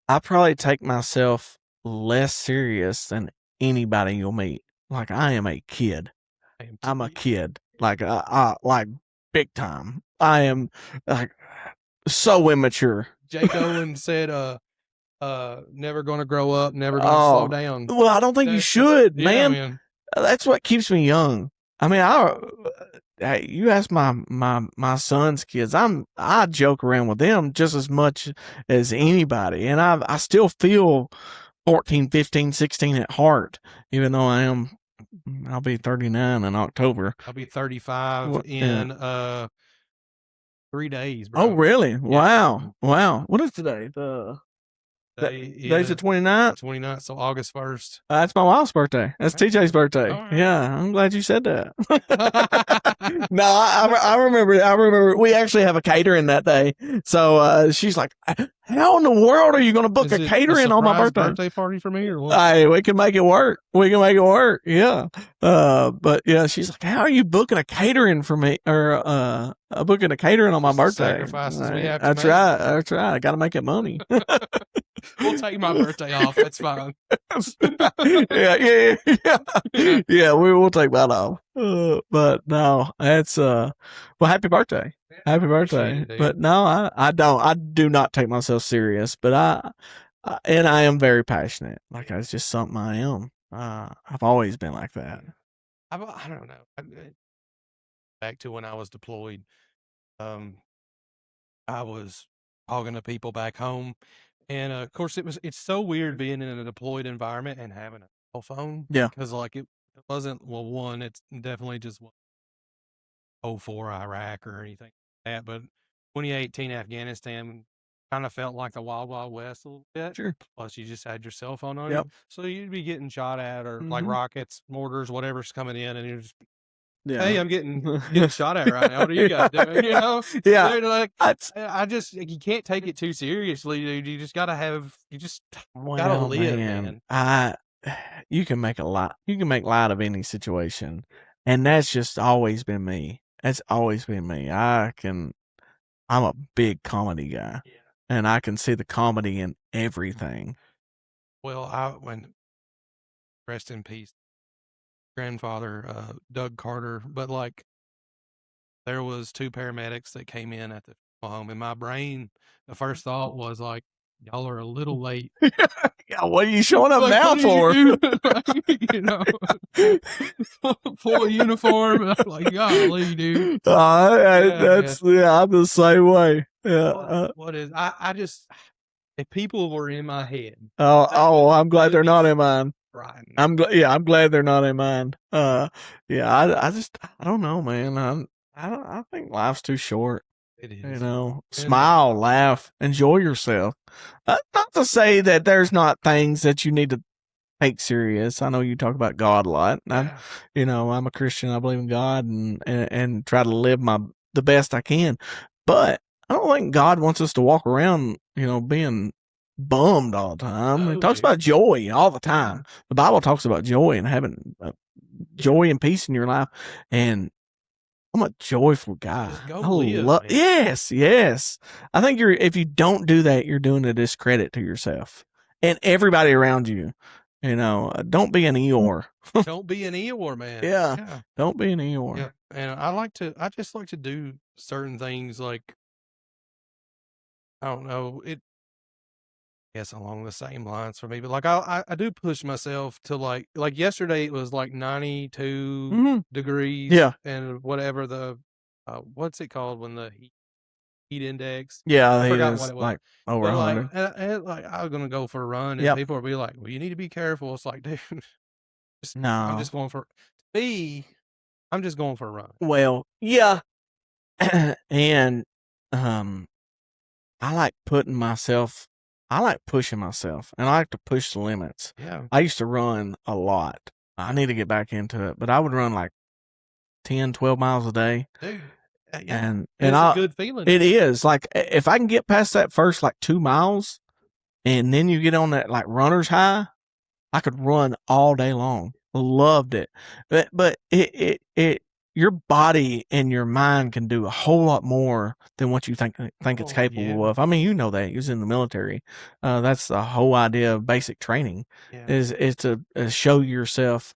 I probably take myself less serious than anybody you'll meet. Like I am a kid. I am I'm a too. kid. Like big time. I am like so immature. Jake Owen said, never gonna grow up, never gonna slow Oh, down. well, I don't think you That's should, yeah, man. man. That's what keeps me young. I mean, hey, you ask my son's kids. I joke around with them just as much as anybody, and I still feel 14, 15, 16 at heart, even though I'll be 39 in October. I'll be 35 Yeah. in 3 days, Oh, bro. really? Yeah. Wow. Wow. What is today? Day Today's the is 29th. 29th, so August 1st. That's my wife's birthday. That's TJ's birthday. All right. Yeah, I'm glad you said that. No, I remember. I remember. We actually have a catering that day. So she's like, "How in the world are you going to book Is a it a catering on my surprise birthday?" party for me or what? Hey, we can make it work. We can make it work. Yeah. But yeah, she's like, "How are you booking a catering for me or booking a catering on my Just the birthday?" sacrifices we have to That's make. right. That's right. I got to make it money. We'll take my birthday off. That's fine. Yeah. Yeah. Yeah, we will take that off. But no, it's well, happy birthday. Happy Appreciate birthday. it, dude. But no, I do not take myself serious, but and I am very passionate. Like that's just something I am. I've always been like that. I don't know. Back to when I was deployed, um, I was talking to people back home, and of course it's so weird being in a deployed environment and having a cell phone Yeah. because like it wasn't well one it's definitely just '04 Iraq or anything like that, but 2018 Afghanistan kind of felt like the wild wild west a little bit. Sure. Plus you just had your cell phone on you, Yep. so you'd be getting shot at or like Hmm. rockets, mortars, whatever's coming in, and you're just Yeah. hey, I'm getting shot at right now. What are you guys doing? You know, Yeah. they're like, That's I just you can't take it too seriously, dude. You just you just gotta well, live, man. man. You can make a lot. You can make light of any situation, and that's just always been me. That's always been me. I'm a big comedy guy, Yeah. and I can see the comedy in everything. Well, when rest in peace, grandfather, Doug Carter, but like there was two paramedics that came in at the funeral home. In my brain, the first thought was like, y'all are a little late. Yeah, what are you showing up Like, now what did for? you do? Like, you know, full uniform. And I'm like, golly, dude. Yeah, I'm the same way. Yeah. what is? I just if people were in my head, I'm glad they would they're be not in mine. frightened. I'm glad they're not in mine. Yeah, I don't know, man. I think life's too short. It You is. know, And smile, laugh, enjoy yourself. Not to say that there's not things that you need to take serious. I know you talk about God a lot. yeah, I'm a Christian. I believe in God and try to live the best I can. But I don't think God wants us to walk around, being bummed all the time. He no, talks dude. about joy all the time. The Bible talks about joy and having joy and peace in your life. And I'm a joyful guy. Just go I live, love, man. yes, yes. I think if you don't do that, you're doing a discredit to yourself and everybody around you. Don't be an Eeyore. Don't be an Eeyore, man. Yeah. Yeah. Don't be an Eeyore. Yeah. And I just like to do certain things like, I don't know, guess along the same lines for me, but like I do push myself to like yesterday it was like 92 Mm-hmm. degrees Yeah. and whatever the what's it called when the heat index. Yeah. I He forgot what is it was. like over But like 100. like I was gonna go for a run and Yep. people would be like, well, you need to be careful. It's like, dude, I'm No. just going for to me, I'm just going for a run. Well, yeah. And, um, I like I like pushing myself and I like to push the limits. Yeah. I used to run a lot. I need to get back into it, but I would run like 10, 12 miles a day. Dude. Yeah. And It's a good feeling. it is like, if I can get past that first like 2 miles and then you get on that like runner's high, I could run all day long. Loved it. But your body and your mind can do a whole lot more than what you think it's capable Yeah. of. I mean, you know that. You was in the military. That's the whole idea of basic training Yeah. is to show yourself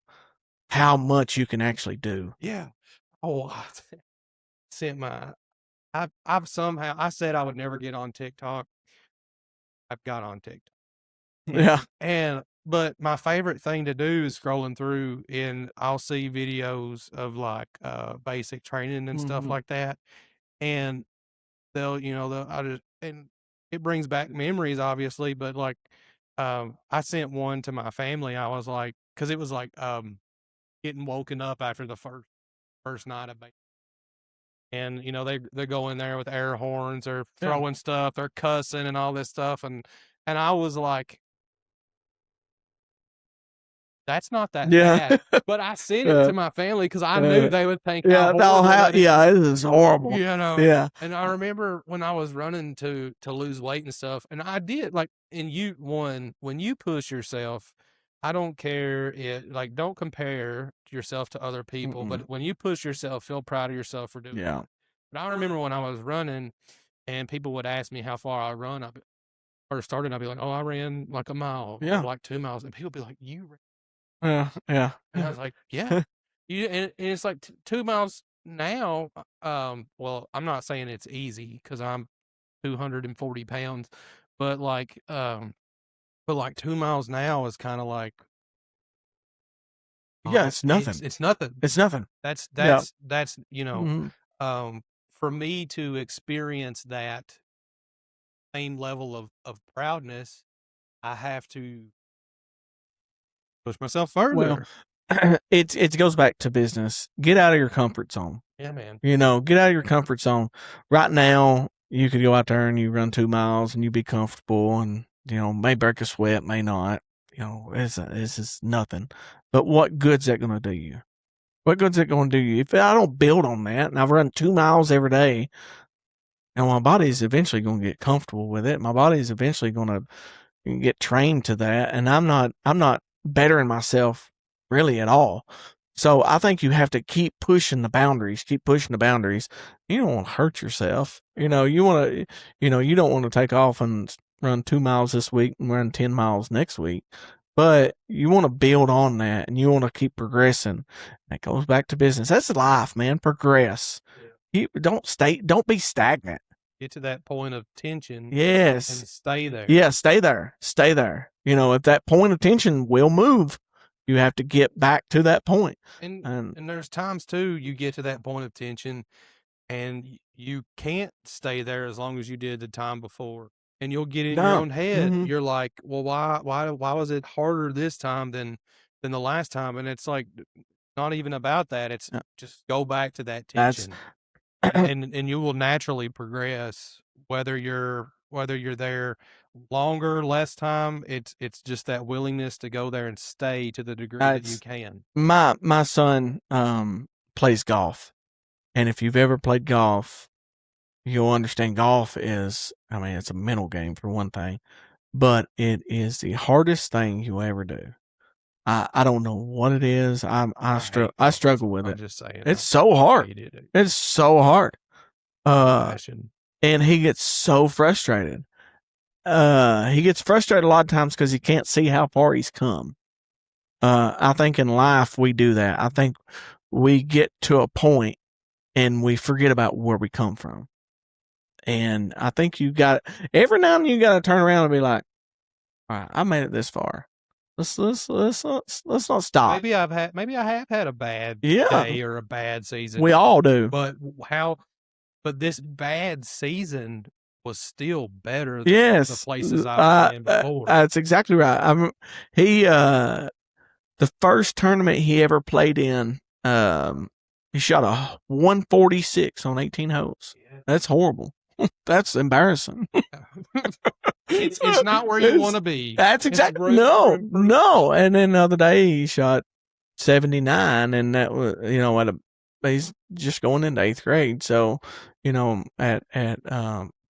how much you can actually do. Yeah. Oh, I sent my I've somehow I said I would never get on TikTok. I've got on TikTok. Yeah. And but my favorite thing to do is scrolling through and I'll see videos of like basic training and stuff Mm-hmm. like that. And they'll I just and it brings back memories obviously, but like I sent one to my family. I was like, because it was like getting woken up after the first night of and they go in there with air horns or Yeah. throwing stuff, they're cussing and all this stuff, and I was like, that's not that Yeah. bad. But I sent it Yeah. to my family because I knew they would think how Yeah. No, horrible that is. yeah, it is horrible. You know, Yeah. and I remember when I was running to lose weight and stuff, and I did like, and when you push yourself, I don't care like don't compare yourself to other people, Mm-mm. but when you push yourself, feel proud of yourself for doing it. Yeah. But I remember when I was running, and people would ask me how far I run. First started, I'd be like, "Oh, I ran like a mile, or Yeah. like 2 miles," and people would be like, "You ran?" Yeah. Yeah. And I was like, "Yeah." And it's like 2 miles now. Well, I'm not saying it's easy because I'm 240 pounds, but like 2 miles now is kind of like, Yeah, it's nothing. it's nothing. It's nothing. That's Yeah. that's Mhm. for me to experience that same level of proudness, I have to push myself Well, further. it goes back to business. Get out of your comfort zone. Yeah, man. Get out of your comfort zone. Right now, you could go out there and you run 2 miles and you be comfortable and, may break a sweat, may not. It's just nothing. But what good's that going to do you? What good's it going to do you? If I don't build on that and I've run 2 miles every day, and my body's eventually going to get comfortable with it. My body's eventually going to get trained to that, and I'm not bettering myself really at all. So I think you have to keep pushing the boundaries, keep pushing the boundaries. You don't want to hurt yourself. You want to, you don't want to take off and run 2 miles this week and run 10 miles next week. But you want to build on that and you want to keep progressing. That goes back to business. That's life, man. Progress. You don't be stagnant. Get to that point of tension. Yes. And stay there. Yeah, stay there. Stay there. If that point of tension will move, you have to get back to that point. And there's times too you get to that point of tension and you can't stay there as long as you did the time before. And you'll get in your own head. Mm-hmm. You're like, well, why was it harder this time than the last time? And it's like not even about that. It's just go back to that tension. And you will naturally progress whether you're there longer, less time. It's just that willingness to go there and stay to the degree that you can. My son plays golf, and if you've ever played golf, you'll understand golf is, it's a mental game for one thing, but it is the hardest thing you'll ever do. I don't know what it is. I hate I phones. struggle with I'm it. just saying, It's so hard. hate it. It's so hard. Uh, Passion. and he gets so frustrated. He gets frustrated a lot of times because he can't see how far he's come. I think in life we do that. I think we get to a point and we forget about where we come from. And I think you got every now and then you got to turn around and be like, all right, I made it this far. Let's not stop. Maybe I have had a bad Yeah, day or a bad season, we all do. but how but this bad season was still better than the Yes, places I've been before. that's exactly right. He the first tournament he ever played in, he shot a 146 on 18 holes. Yeah. That's horrible. That's embarrassing. It's not where you want to be. That's exactly no. And then the other day he shot 79, and that was he's just going into 8th grade. So at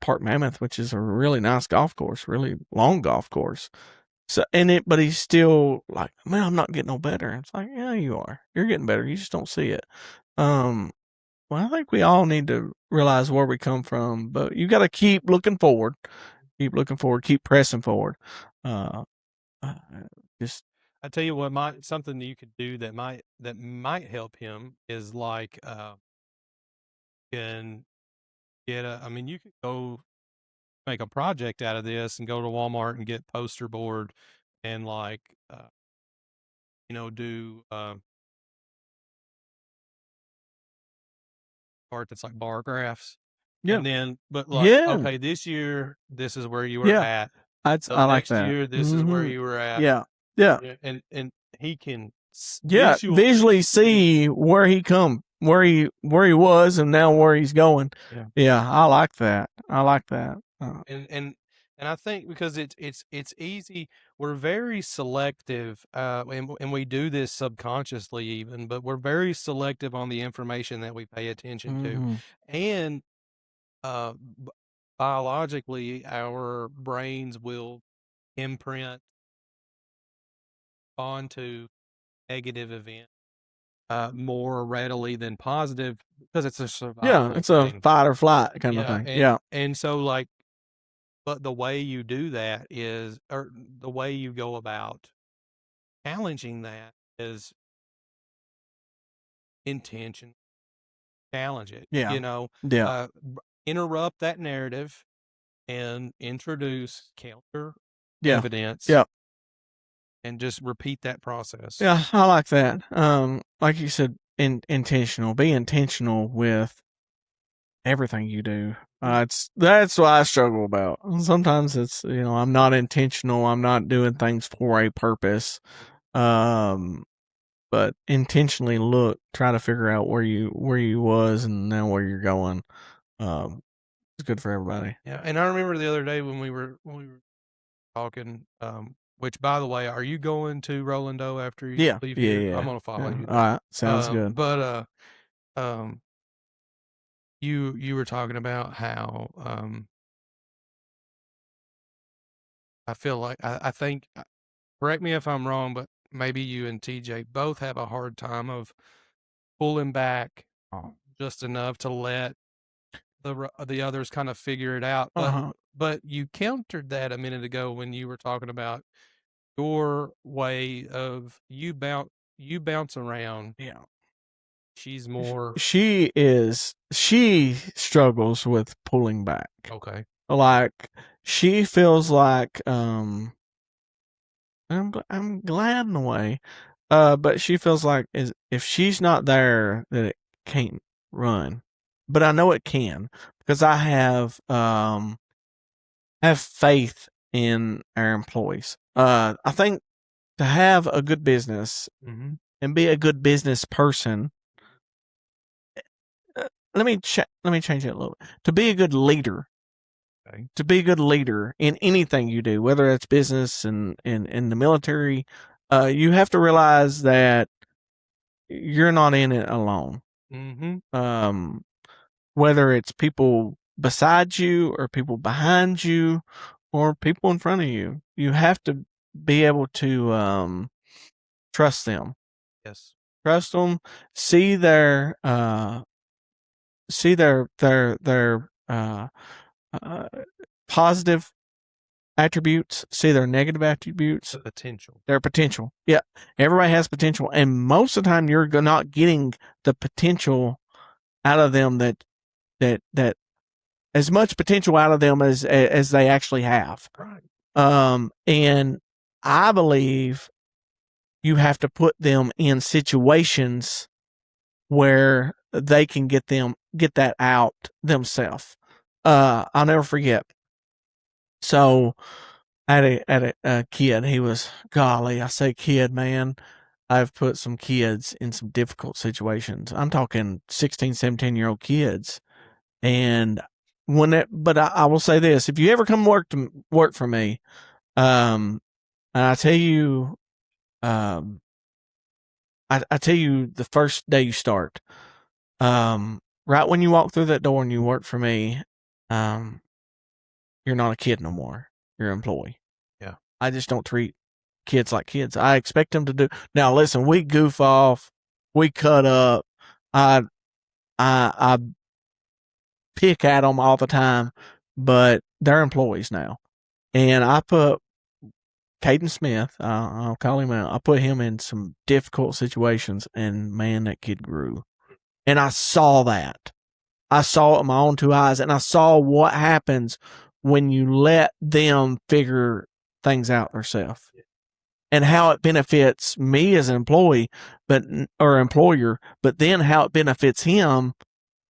Park Mammoth, which is a really nice golf course, really long golf course. So but he's still like, man, I'm not getting no better. It's like, yeah, you are. You're getting better. You just don't see it. Well, I think we all need to realize where we come from, but you got to keep looking forward. Keep looking forward. Keep pressing forward. Uh, uh, just I tell you what, something that you could do that might help him is like can get a. I mean, you could go make a project out of this and go to Walmart and get poster board and like do art that's like bar graphs. yeah, And then, but like, yeah, okay, this year, this is where you were yeah. at. So I like next that. year, this is where you were at. Yeah, yeah, And he can yeah. Visually see where he where he was, and now where he's going. Yeah, yeah. I like that. I like that. And I think because it's easy, we're very selective, and we do this subconsciously even, but we're very selective on the information that we pay attention to, and uh, biologically, our brains will imprint onto negative events more readily than positive because it's a Yeah, survival it's a thing. fight or flight kind of thing. Yeah. And so like, but the way you do that is, or the way you go about challenging that is intention. Challenge it. Yeah. Yeah. Interrupt that narrative and introduce counter Yeah. evidence. Yeah. And just repeat that process. Yeah, I like that. Like you said, intentional. Be intentional with everything you do. That's what I struggle about. Sometimes it's I'm not intentional. I'm not doing things for a purpose. But intentionally try to figure out where you was and now where you're going. It's good for everybody. Yeah, and I remember the other day when we were talking. Which, by the way, are you going to Rolando after you leave here? Yeah. I'm gonna follow you. All right, sounds good. But you were talking about how I feel like I think, correct me if I'm wrong, but maybe you and TJ both have a hard time of pulling back just enough to let the others kind of figure it out. But you countered that a minute ago when you were talking about your way of you bounce around. Yeah. She's more. She struggles with pulling back. Okay. Like she feels like I'm glad in a way, but she feels like if she's not there, that it can't run. But I know it can because I have faith in our employees. I think to have a good business and be a good business person. Let me change that a little bit. To be a good leader. Okay. To be a good leader in anything you do, whether it's business and in the military, you have to realize that you're not in it alone. Whether it's people beside you or people behind you or people in front of you, you have to be able to trust them. Yes. Trust them. See their uh, positive attributes. See their negative attributes. The potential. Their potential. Yeah, everybody has potential, and most of the time you're not getting the potential out of them that as much potential out of them as they actually have. Right. And I believe you have to put them in situations where they can get that out themselves. I'll never forget. So I had a kid. He was, golly, I say kid, man. I've put some kids in some difficult situations. I'm talking 16, 17-year-old kids. And but I will say this, if you ever come work for me, and I tell you, I tell you the first day you start, right when you walk through that door and you work for me, you're not a kid no more. You're an employee. Yeah. I just don't treat kids like kids. I expect them to do. Now, listen, we goof off, we cut up. I pick at them all the time, but they're employees now. And I put Caden Smith, I'll call him out. I put him in some difficult situations, and man, that kid grew. And I saw that. I saw it with my own two eyes, and I saw what happens when you let them figure things out themselves, and how it benefits me as an employee, or employer, but then how it benefits him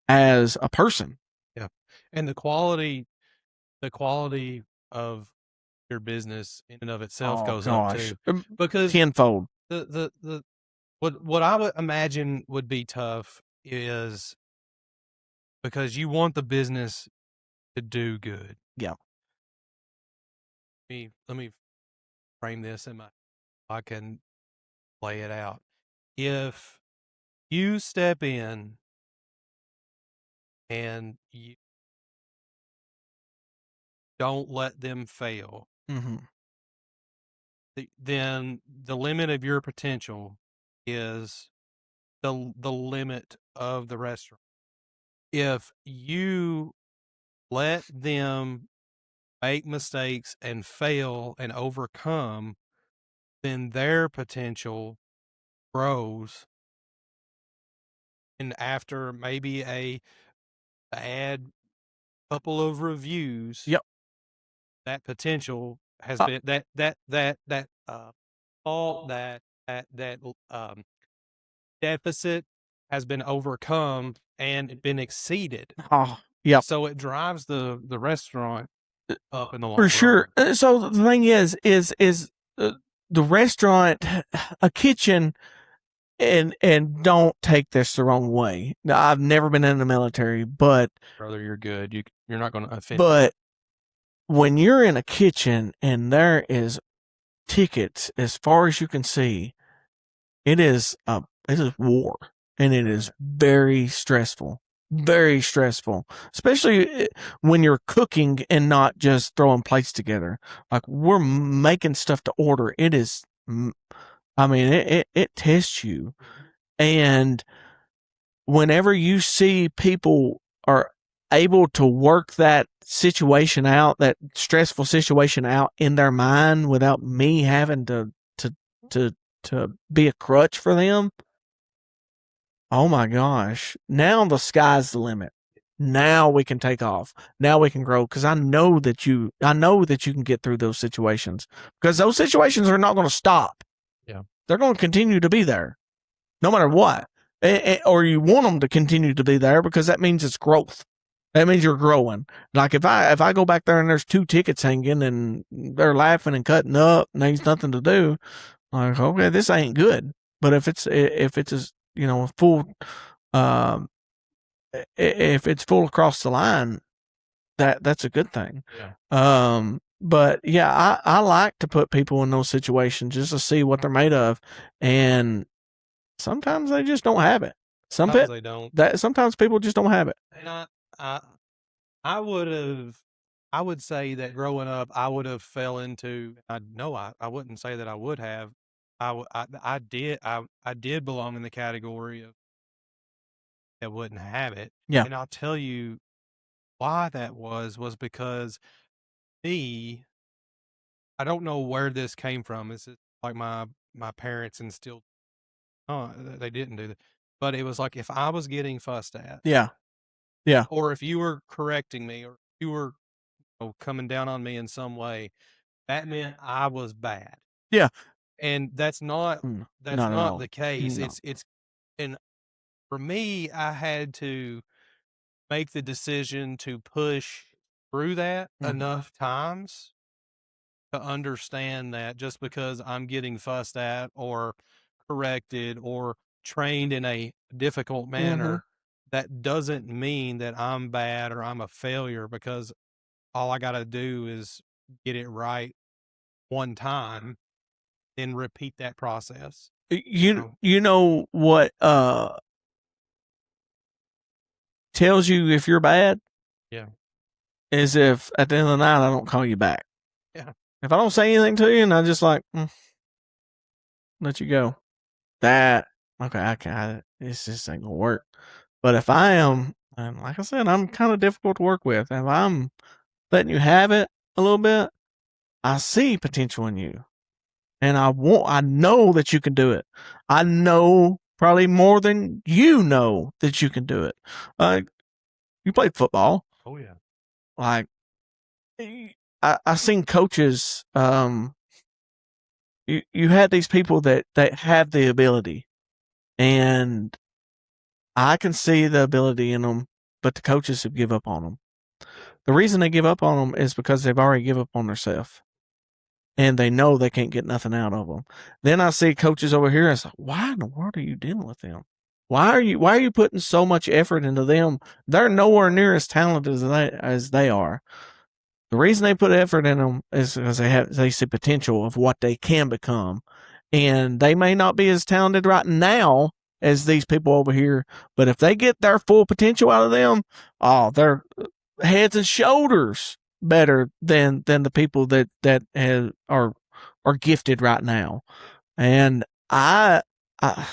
as a person. Yeah. And the quality of your business in and of itself goes up too, because tenfold. The what I would imagine would be tough is because you want the business to do good. Yeah. Let me frame this I can lay it out. If you step in and you don't let them fail, Mm-hmm. then the limit of your potential is the limit of the restaurant. If you let them make mistakes and fail and overcome, then their potential grows. And after maybe a add couple of reviews, Yep. that potential has been that fault that deficit has been overcome and been exceeded. Oh, yep. So it drives the restaurant up in the long For sure. run. So the thing is the restaurant, a kitchen, and don't take this the wrong way. Now, I've never been in the military, but Brother, you're good. You're not going to offend. But when you're in a kitchen and there is tickets as far as you can see, it is war, and it is very stressful. Very stressful, especially when you're cooking and not just throwing plates together. Like, we're making stuff to order. It is, I mean, it tests you. And whenever you see people are able to work that situation out, that stressful situation out in their mind without me having to be a crutch for them, oh my gosh, now the sky's the limit. Now we can take off. Now we can grow, because I know that you can get through those situations, because those situations are not going to stop. Yeah. They're going to continue to be there no matter what. Or you want them to continue to be there, because that means it's growth. That means you're growing. Like, if I go back there and there's 2 tickets hanging and they're laughing and cutting up and there's nothing to do, like, okay, this ain't good. But if it's full, if it's full across the line, that's a good thing. Yeah. But yeah, I like to put people in those situations just to see what they're made of, and sometimes they just don't have it. Sometimes they don't. Sometimes people just don't have it. And I would say that growing up, I would have fell into. I wouldn't say that I would have. I did belong in the category of that wouldn't have it, Yeah. and I'll tell you why that was because me I don't know where this came from. This is like my parents instilled. They didn't do that, but it was like if I was getting fussed at, Yeah. Yeah. or if you were correcting me, or you were coming down on me in some way, that meant I was bad, Yeah. and Mm, that's not at not all. the case. No. It's and for me, I had to make the decision to push through that Mhm. enough times to understand that just because I'm getting fussed at or corrected or trained in a difficult Mhm. manner, that doesn't mean that I'm bad or I'm a failure because all I got to do is get it right one time and repeat that process. You Oh, you know what tells you if you're bad yeah. is if at the end of the night I don't call you back. Yeah. If I don't say anything to you and I just like let you go, that okay, I can it's just ain't gonna work. But if I am, and like I said, I'm kind of difficult to work with. If I'm letting you have it a little bit, I see potential in you, and I know that you can do it. I know probably more than you know that you can do it. You played football, Oh, yeah. like I seen coaches. You had these people that have the ability, and I can see the ability in them, but the coaches have give up on them. The reason they give up on them is because they've already give up on themselves, and they know they can't get nothing out of them. Then I see coaches over here. And it's like, why in the world are you dealing with them? Why are you putting so much effort into them? They're nowhere near as talented as they are. The reason they put effort in them is because they see potential of what they can become, and they may not be as talented right now as these people over here, but if they get their full potential out of them, oh, they're heads and shoulders better than the people are gifted right now. And I I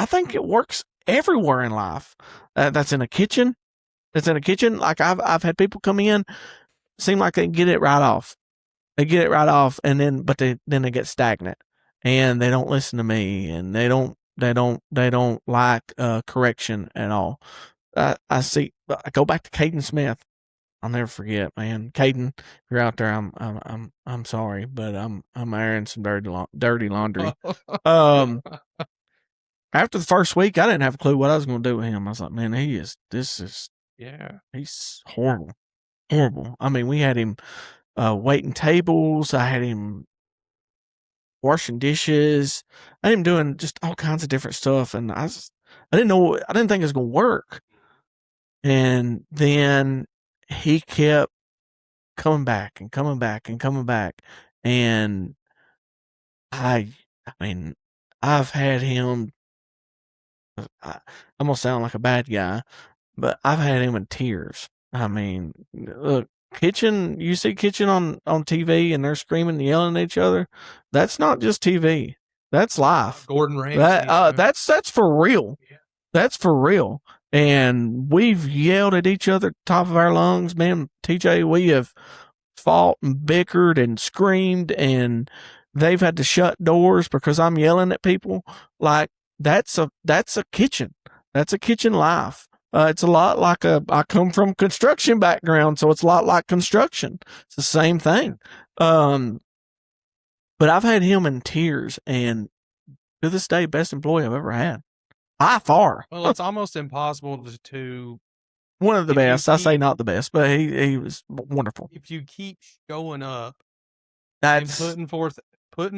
think it works everywhere in life. That's in a kitchen. That's in a kitchen. Like I've had people come in seem like they get it right off. They get it right off, and then they get stagnant, and they don't listen to me, and they don't like correction at all. I see. I go back to Caden Smith. I'll never forget, man. Caden, if you're out there, I'm sorry, but I'm airing some dirty laundry. Um, After the first week, I didn't have a clue what I was going to do with him. I was like, man, Yeah. he's horrible, horrible. I mean, we had him waiting tables. I had him washing dishes. I had him doing just all kinds of different stuff, and I didn't know. I didn't think it was going to work. And then he kept coming back and coming back and coming back, and I mean, I've had him. I'm gonna sound like a bad guy, but I've had him in tears. I mean, look, Kitchen, you see Kitchen on TV and they're screaming and yelling at each other. That's not just TV. That's life. Gordon Ramsay show. That's for real. Yeah. That's for real. And we've yelled at each other at the top of our lungs, man. TJ, we have fought and bickered and screamed, and they've had to shut doors because I'm yelling at people. Like that's a kitchen. That's a kitchen life. It's a lot like I come from construction background, so it's a lot like construction. It's the same thing. But I've had him in tears, and to this day, best employee I've ever had. By far. Well, it's almost impossible to One of the if you best. I say keep not the best, but he was wonderful. if you keep showing up and That's putting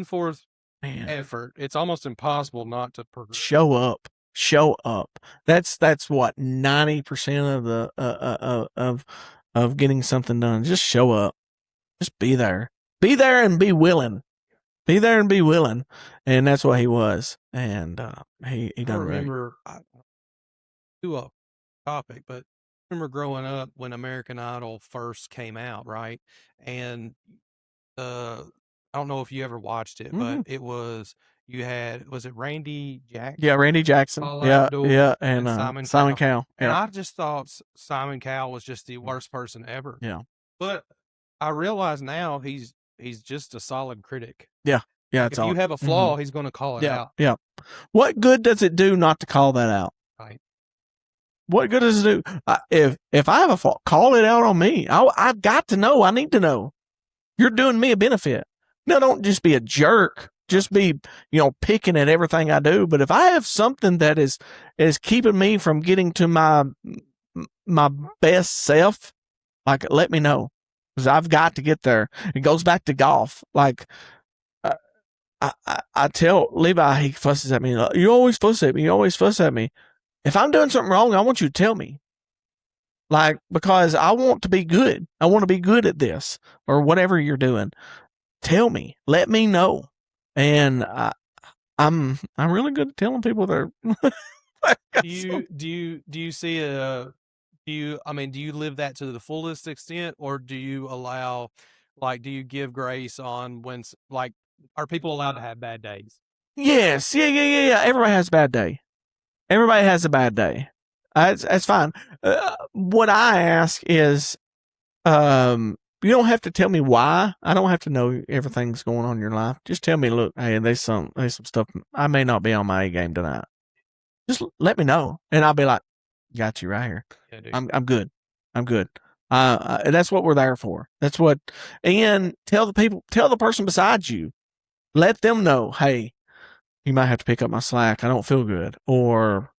forth man. effort, it's almost impossible not to progress. Show up. Show up. That's what 90% of the of getting something done. Just show up. Just be there. Be there and be willing. Be there and be willing. And that's what he was. And he I done great. remember do a topic, but I remember growing up when American Idol first came out, right? And uh I don't know if you ever watched it, but it was was it Randy Jackson? Yeah, Randy Jackson. Paul Yeah, Abdul yeah, and and Simon Simon Cowell. Cowell. And Yeah, I just thought Simon Cowell was just the worst person ever. yeah, But I realize now he's just a solid critic. yeah, yeah. Like It's if you all. have a flaw, he's going to call it Yeah, out. yeah. What good does it do not to call that out? Right. What good does it do? If I have a fault, call it out on me. I've got to know. I need to know. You're doing me a benefit. No, don't just be a jerk. Just be, picking at everything I do. But if I have something that is keeping me from getting to my best self, like, let me know, because I've got to get there. It goes back to golf. Like, I tell Levi, he fusses at me. You always fuss at me. You always fuss at me. If I'm doing something wrong, I want you to tell me. Like, because I want to be good. I want to be good at this or whatever you're doing. Tell me. Let me know. And I'm really good at telling people they're. Do you see do you live that to the fullest extent, or do you allow, like, do you give grace on when, like, are people allowed to have bad days? Yes. Yeah. Everybody has a bad day. Everybody has a bad day. That's fine. What I ask is, you don't have to tell me why. I don't have to know everything's going on in your life. Just tell me, look, hey, there's some stuff. I may not be on my A game tonight. Just let me know, and I'll be like, got you right here. Yeah, I'm good. I'm good. That's what we're there for. That's what. And tell the person beside you, let them know, hey, you might have to pick up my slack. I don't feel good, or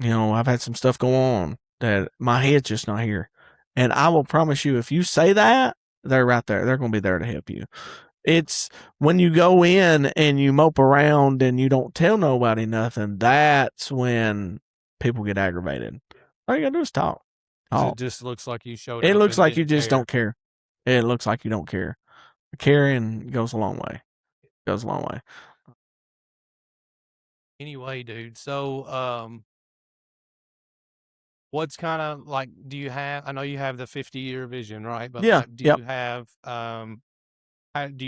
I've had some stuff go on that my head's just not here. And I will promise you, if you say that, they're right there. They're going to be there to help you. It's when you go in and you mope around and you don't tell nobody nothing, that's when people get aggravated. All you got to do is talk. It just looks like you showed up. It looks like you just don't care. It looks like you don't care. Caring goes a long way. Goes a long way. Anyway, dude, so what's kind of like, I know you have the 50-year vision, right? But yeah, do you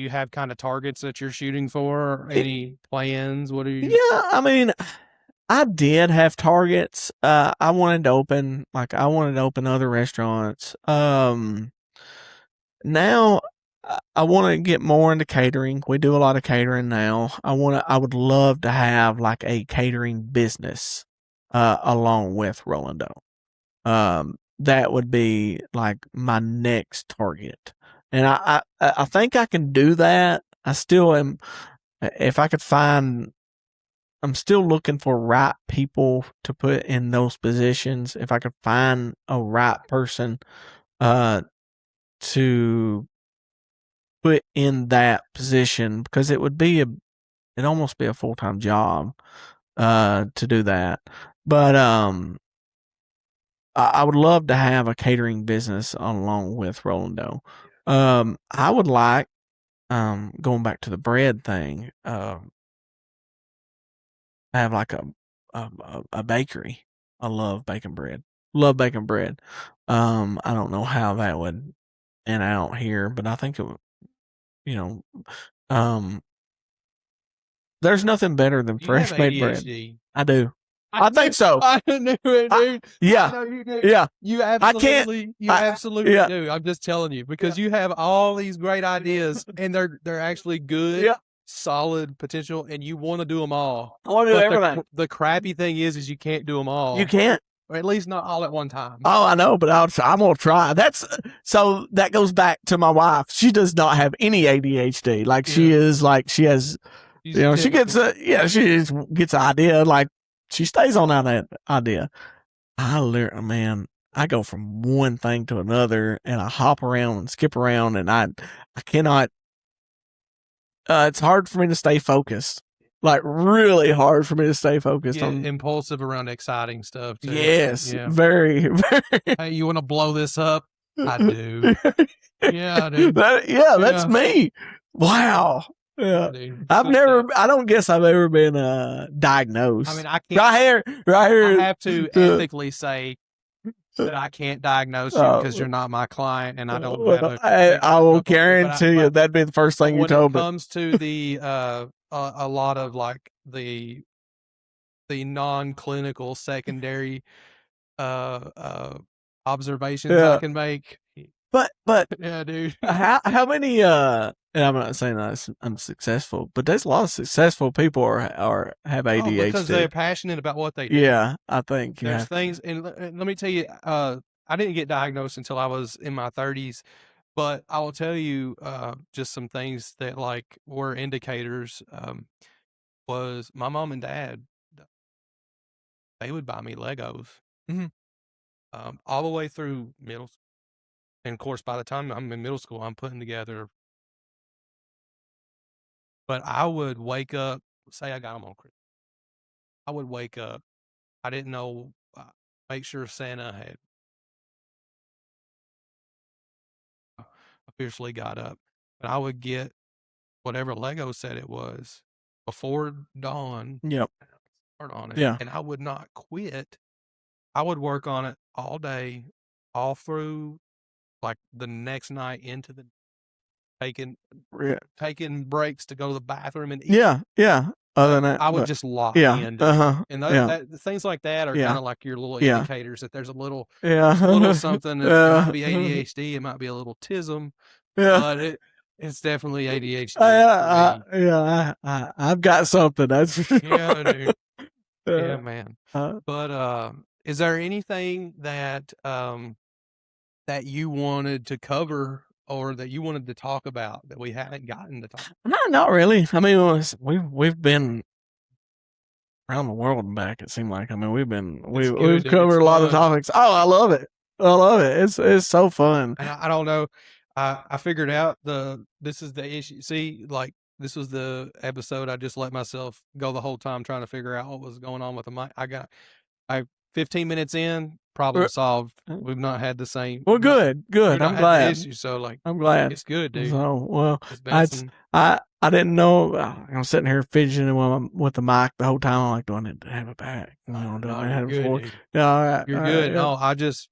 have kind of targets that you're shooting for? Any plans? What are you? Yeah, I mean, I did have targets. I wanted to open other restaurants. Now I want to get more into catering. We do a lot of catering now. I would love to have like a catering business, along with Rolando. That would be like my next target. And I think I can do that. I still am. If I could find, I'm still looking for right people to put in those positions. If I could find a right person, to put in that position, because it would be it'd almost be a full-time job, to do that. But, I would love to have a catering business along with Rolando. I would like, going back to the bread thing, have like a bakery. I love baking bread. Love baking bread. I don't know how that would end out here, but I think it would, there's nothing better than fresh baked bread. I do. I think so. I knew it, dude. Yeah. I know you do. Yeah. You absolutely, do. I'm just telling you, because you have all these great ideas, and they're actually good, solid potential, and you want to do them all. I want to do everything. The crappy thing is you can't do them all. You can't. Or at least not all at one time. Oh, I know, but I'm going to try. So that goes back to my wife. She does not have any ADHD. Like, she is like, she has, she gets she gets an idea. Like, she stays on that idea. I go from one thing to another, and I hop around and skip around, and I cannot, it's hard for me to stay focused. Like, really hard for me to stay focused on. Impulsive around exciting stuff too. Yes, very, very. Hey, you want to blow this up? I do. Yeah, dude. That's me. Wow. Yeah. Dude. I don't guess I've ever been diagnosed. I mean, I can't. Right here. I have to ethically say that I can't diagnose you because Uh, you're not my client and I don't have well, a I picture will up on me. guarantee you that'd be the first But thing you when it told me. comes to the a lot of like the non-clinical secondary observations I Yeah, can make. but Yeah, dude. how many? And I'm not saying that I'm successful, but there's a lot of successful people are have Oh, because they're ADHD. passionate about what they do. Yeah, I think you There's have to. things, and let me tell you, I didn't get diagnosed until I was in my 30s, but I will tell you just some things that like were indicators. Was my mom and dad, they would buy me Legos Mhm. all the way through middle school. And of course, by the time I'm in middle school, I'm putting together. But I would wake up, say I got them on Christmas. I would wake up. I didn't know. Make sure Santa had officially got up, but I would get whatever Lego set it was before dawn. Yep. Start on it, Yeah. and I would not quit. I would work on it all day, all through like the next night into the taking Yeah. taking breaks to go to the bathroom and eat. Yeah. Yeah. Other But than that, I would but just lock yeah. in, Uh dude. huh. And Yeah. things like that are kind Yeah. of like your little Yeah. indicators that there's a little Yeah. something that's it might Yeah. be ADHD, it might be a little tism, Yeah. but it's definitely ADHD for me. Yeah. I've got something. That's for Yeah, dude. sure. Yeah, man. Uh, But is there anything that that you wanted to cover or that you wanted to talk about that we haven't gotten to talk? not really. I mean, we've been around the world and back. It seemed like. I mean, It's we've good, dude. It's covered a lot of fun. topics. Oh, I love it. I love it. It's so fun. And I don't know. I figured out this is the issue. See, like this was the episode I just let myself go the whole time trying to figure out what was going on with the mic. I 15 minutes in, problem We're, solved. We've not had the same. well, We've good. not I'm had the glad. issue. So like, I'm glad. it's good, dude. So, well, It's bouncing. I didn't know. I'm sitting here fidgeting with the mic the whole time. I'm like, do I need to have it back? You know, do No, I you're have it good, before? dude. Yeah, all right. You're All right. good. Yeah. No, I just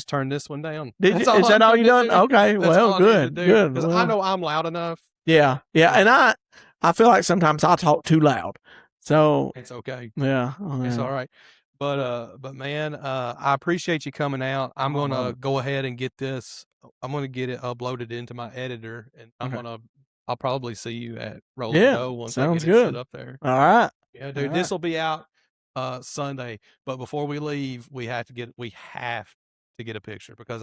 turned this one down. Did you? That's all Is I that all you needed to done? do. Okay. That's Well, all I needed to good. do Good. because I Well, know I'm loud enough. yeah. Yeah. Yeah, And I feel like sometimes I talk too loud. So, it's okay. yeah. It's Yeah. all right. But man, I appreciate you coming out. I'm I love gonna it. go ahead and get this. I'm gonna get it uploaded into my editor, and Okay. I'll probably see you at Roll and Yeah. Go once I Sounds get it set good. up there. All right. Yeah, All dude, right. this will be out Sunday. But before we leave, we have to get a picture because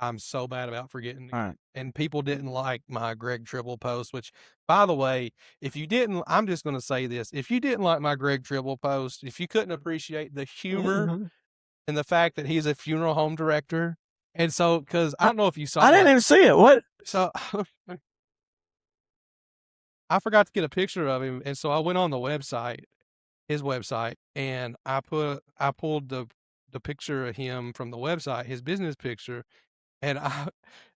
I'm so bad about forgetting to All get right. it. And people didn't like my Greg Tribble post, which by the way, if you didn't, I'm just gonna say this. If you didn't like my Greg Tribble post, if you couldn't appreciate the humor and the fact that he's a funeral home director, and so because I I, don't know if you saw I didn't like even see it. What? so I forgot to get a picture of him, and so I went on the website, his website, and I pulled the picture of him from the website, his business picture, and I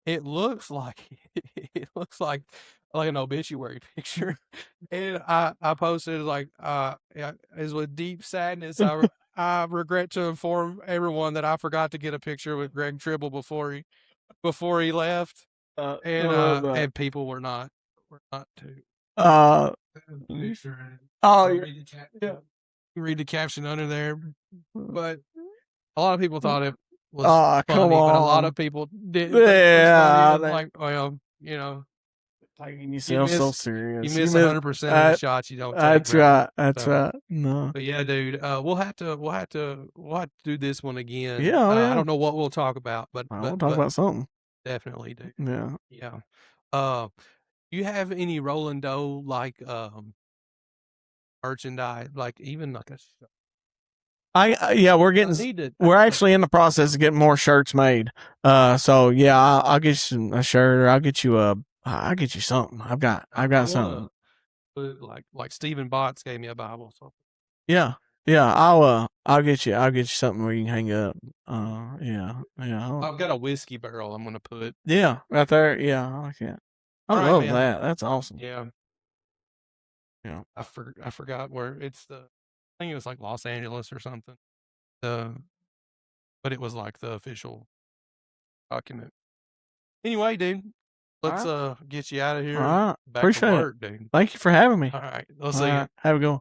it looks like it looks like an obituary picture, and I posted like yeah, is with deep sadness I regret to inform everyone that I forgot to get a picture with Greg Tribble before he left, I love that. and people were not too Uh, picture and oh, I'll yeah. read the chat. Yeah. Read the caption under there, but a lot of people thought it was Oh, come funny, but a lot on. of people didn't think it was funny. Yeah. And like, well, you know, Taking you yourself so miss you serious. You miss miss. 100% of the shots you don't take, That's brother. right. That's So, right. No. but yeah, dude, we'll have to do this one again. Yeah. Oh, I yeah. don't know what we'll talk about, I want to talk about something. definitely, dude. Yeah. Yeah. Uh, you have any Roland Doe like merchandise, like even like a Yeah, I need to. we're actually in the process of getting more shirts made. So yeah, I'll get you a shirt, or I'll get you something. I've got I something. wanna put like Stephen Botts gave me a Bible, so Yeah, yeah, I'll get you something where you can hang up. Yeah, yeah, I've got a whiskey barrel I'm gonna put. yeah, right there. Yeah, I like that. I All right, love man. that. That's awesome. Yeah, Yeah. I forgot where it's the. I think it was like Los Angeles or something. The but it was like the official document. Anyway, dude, All let's right. get you out of All here and right. back to Appreciate it. work, dude. Thank you for having me. All right, we'll All see you. right. Have a good one.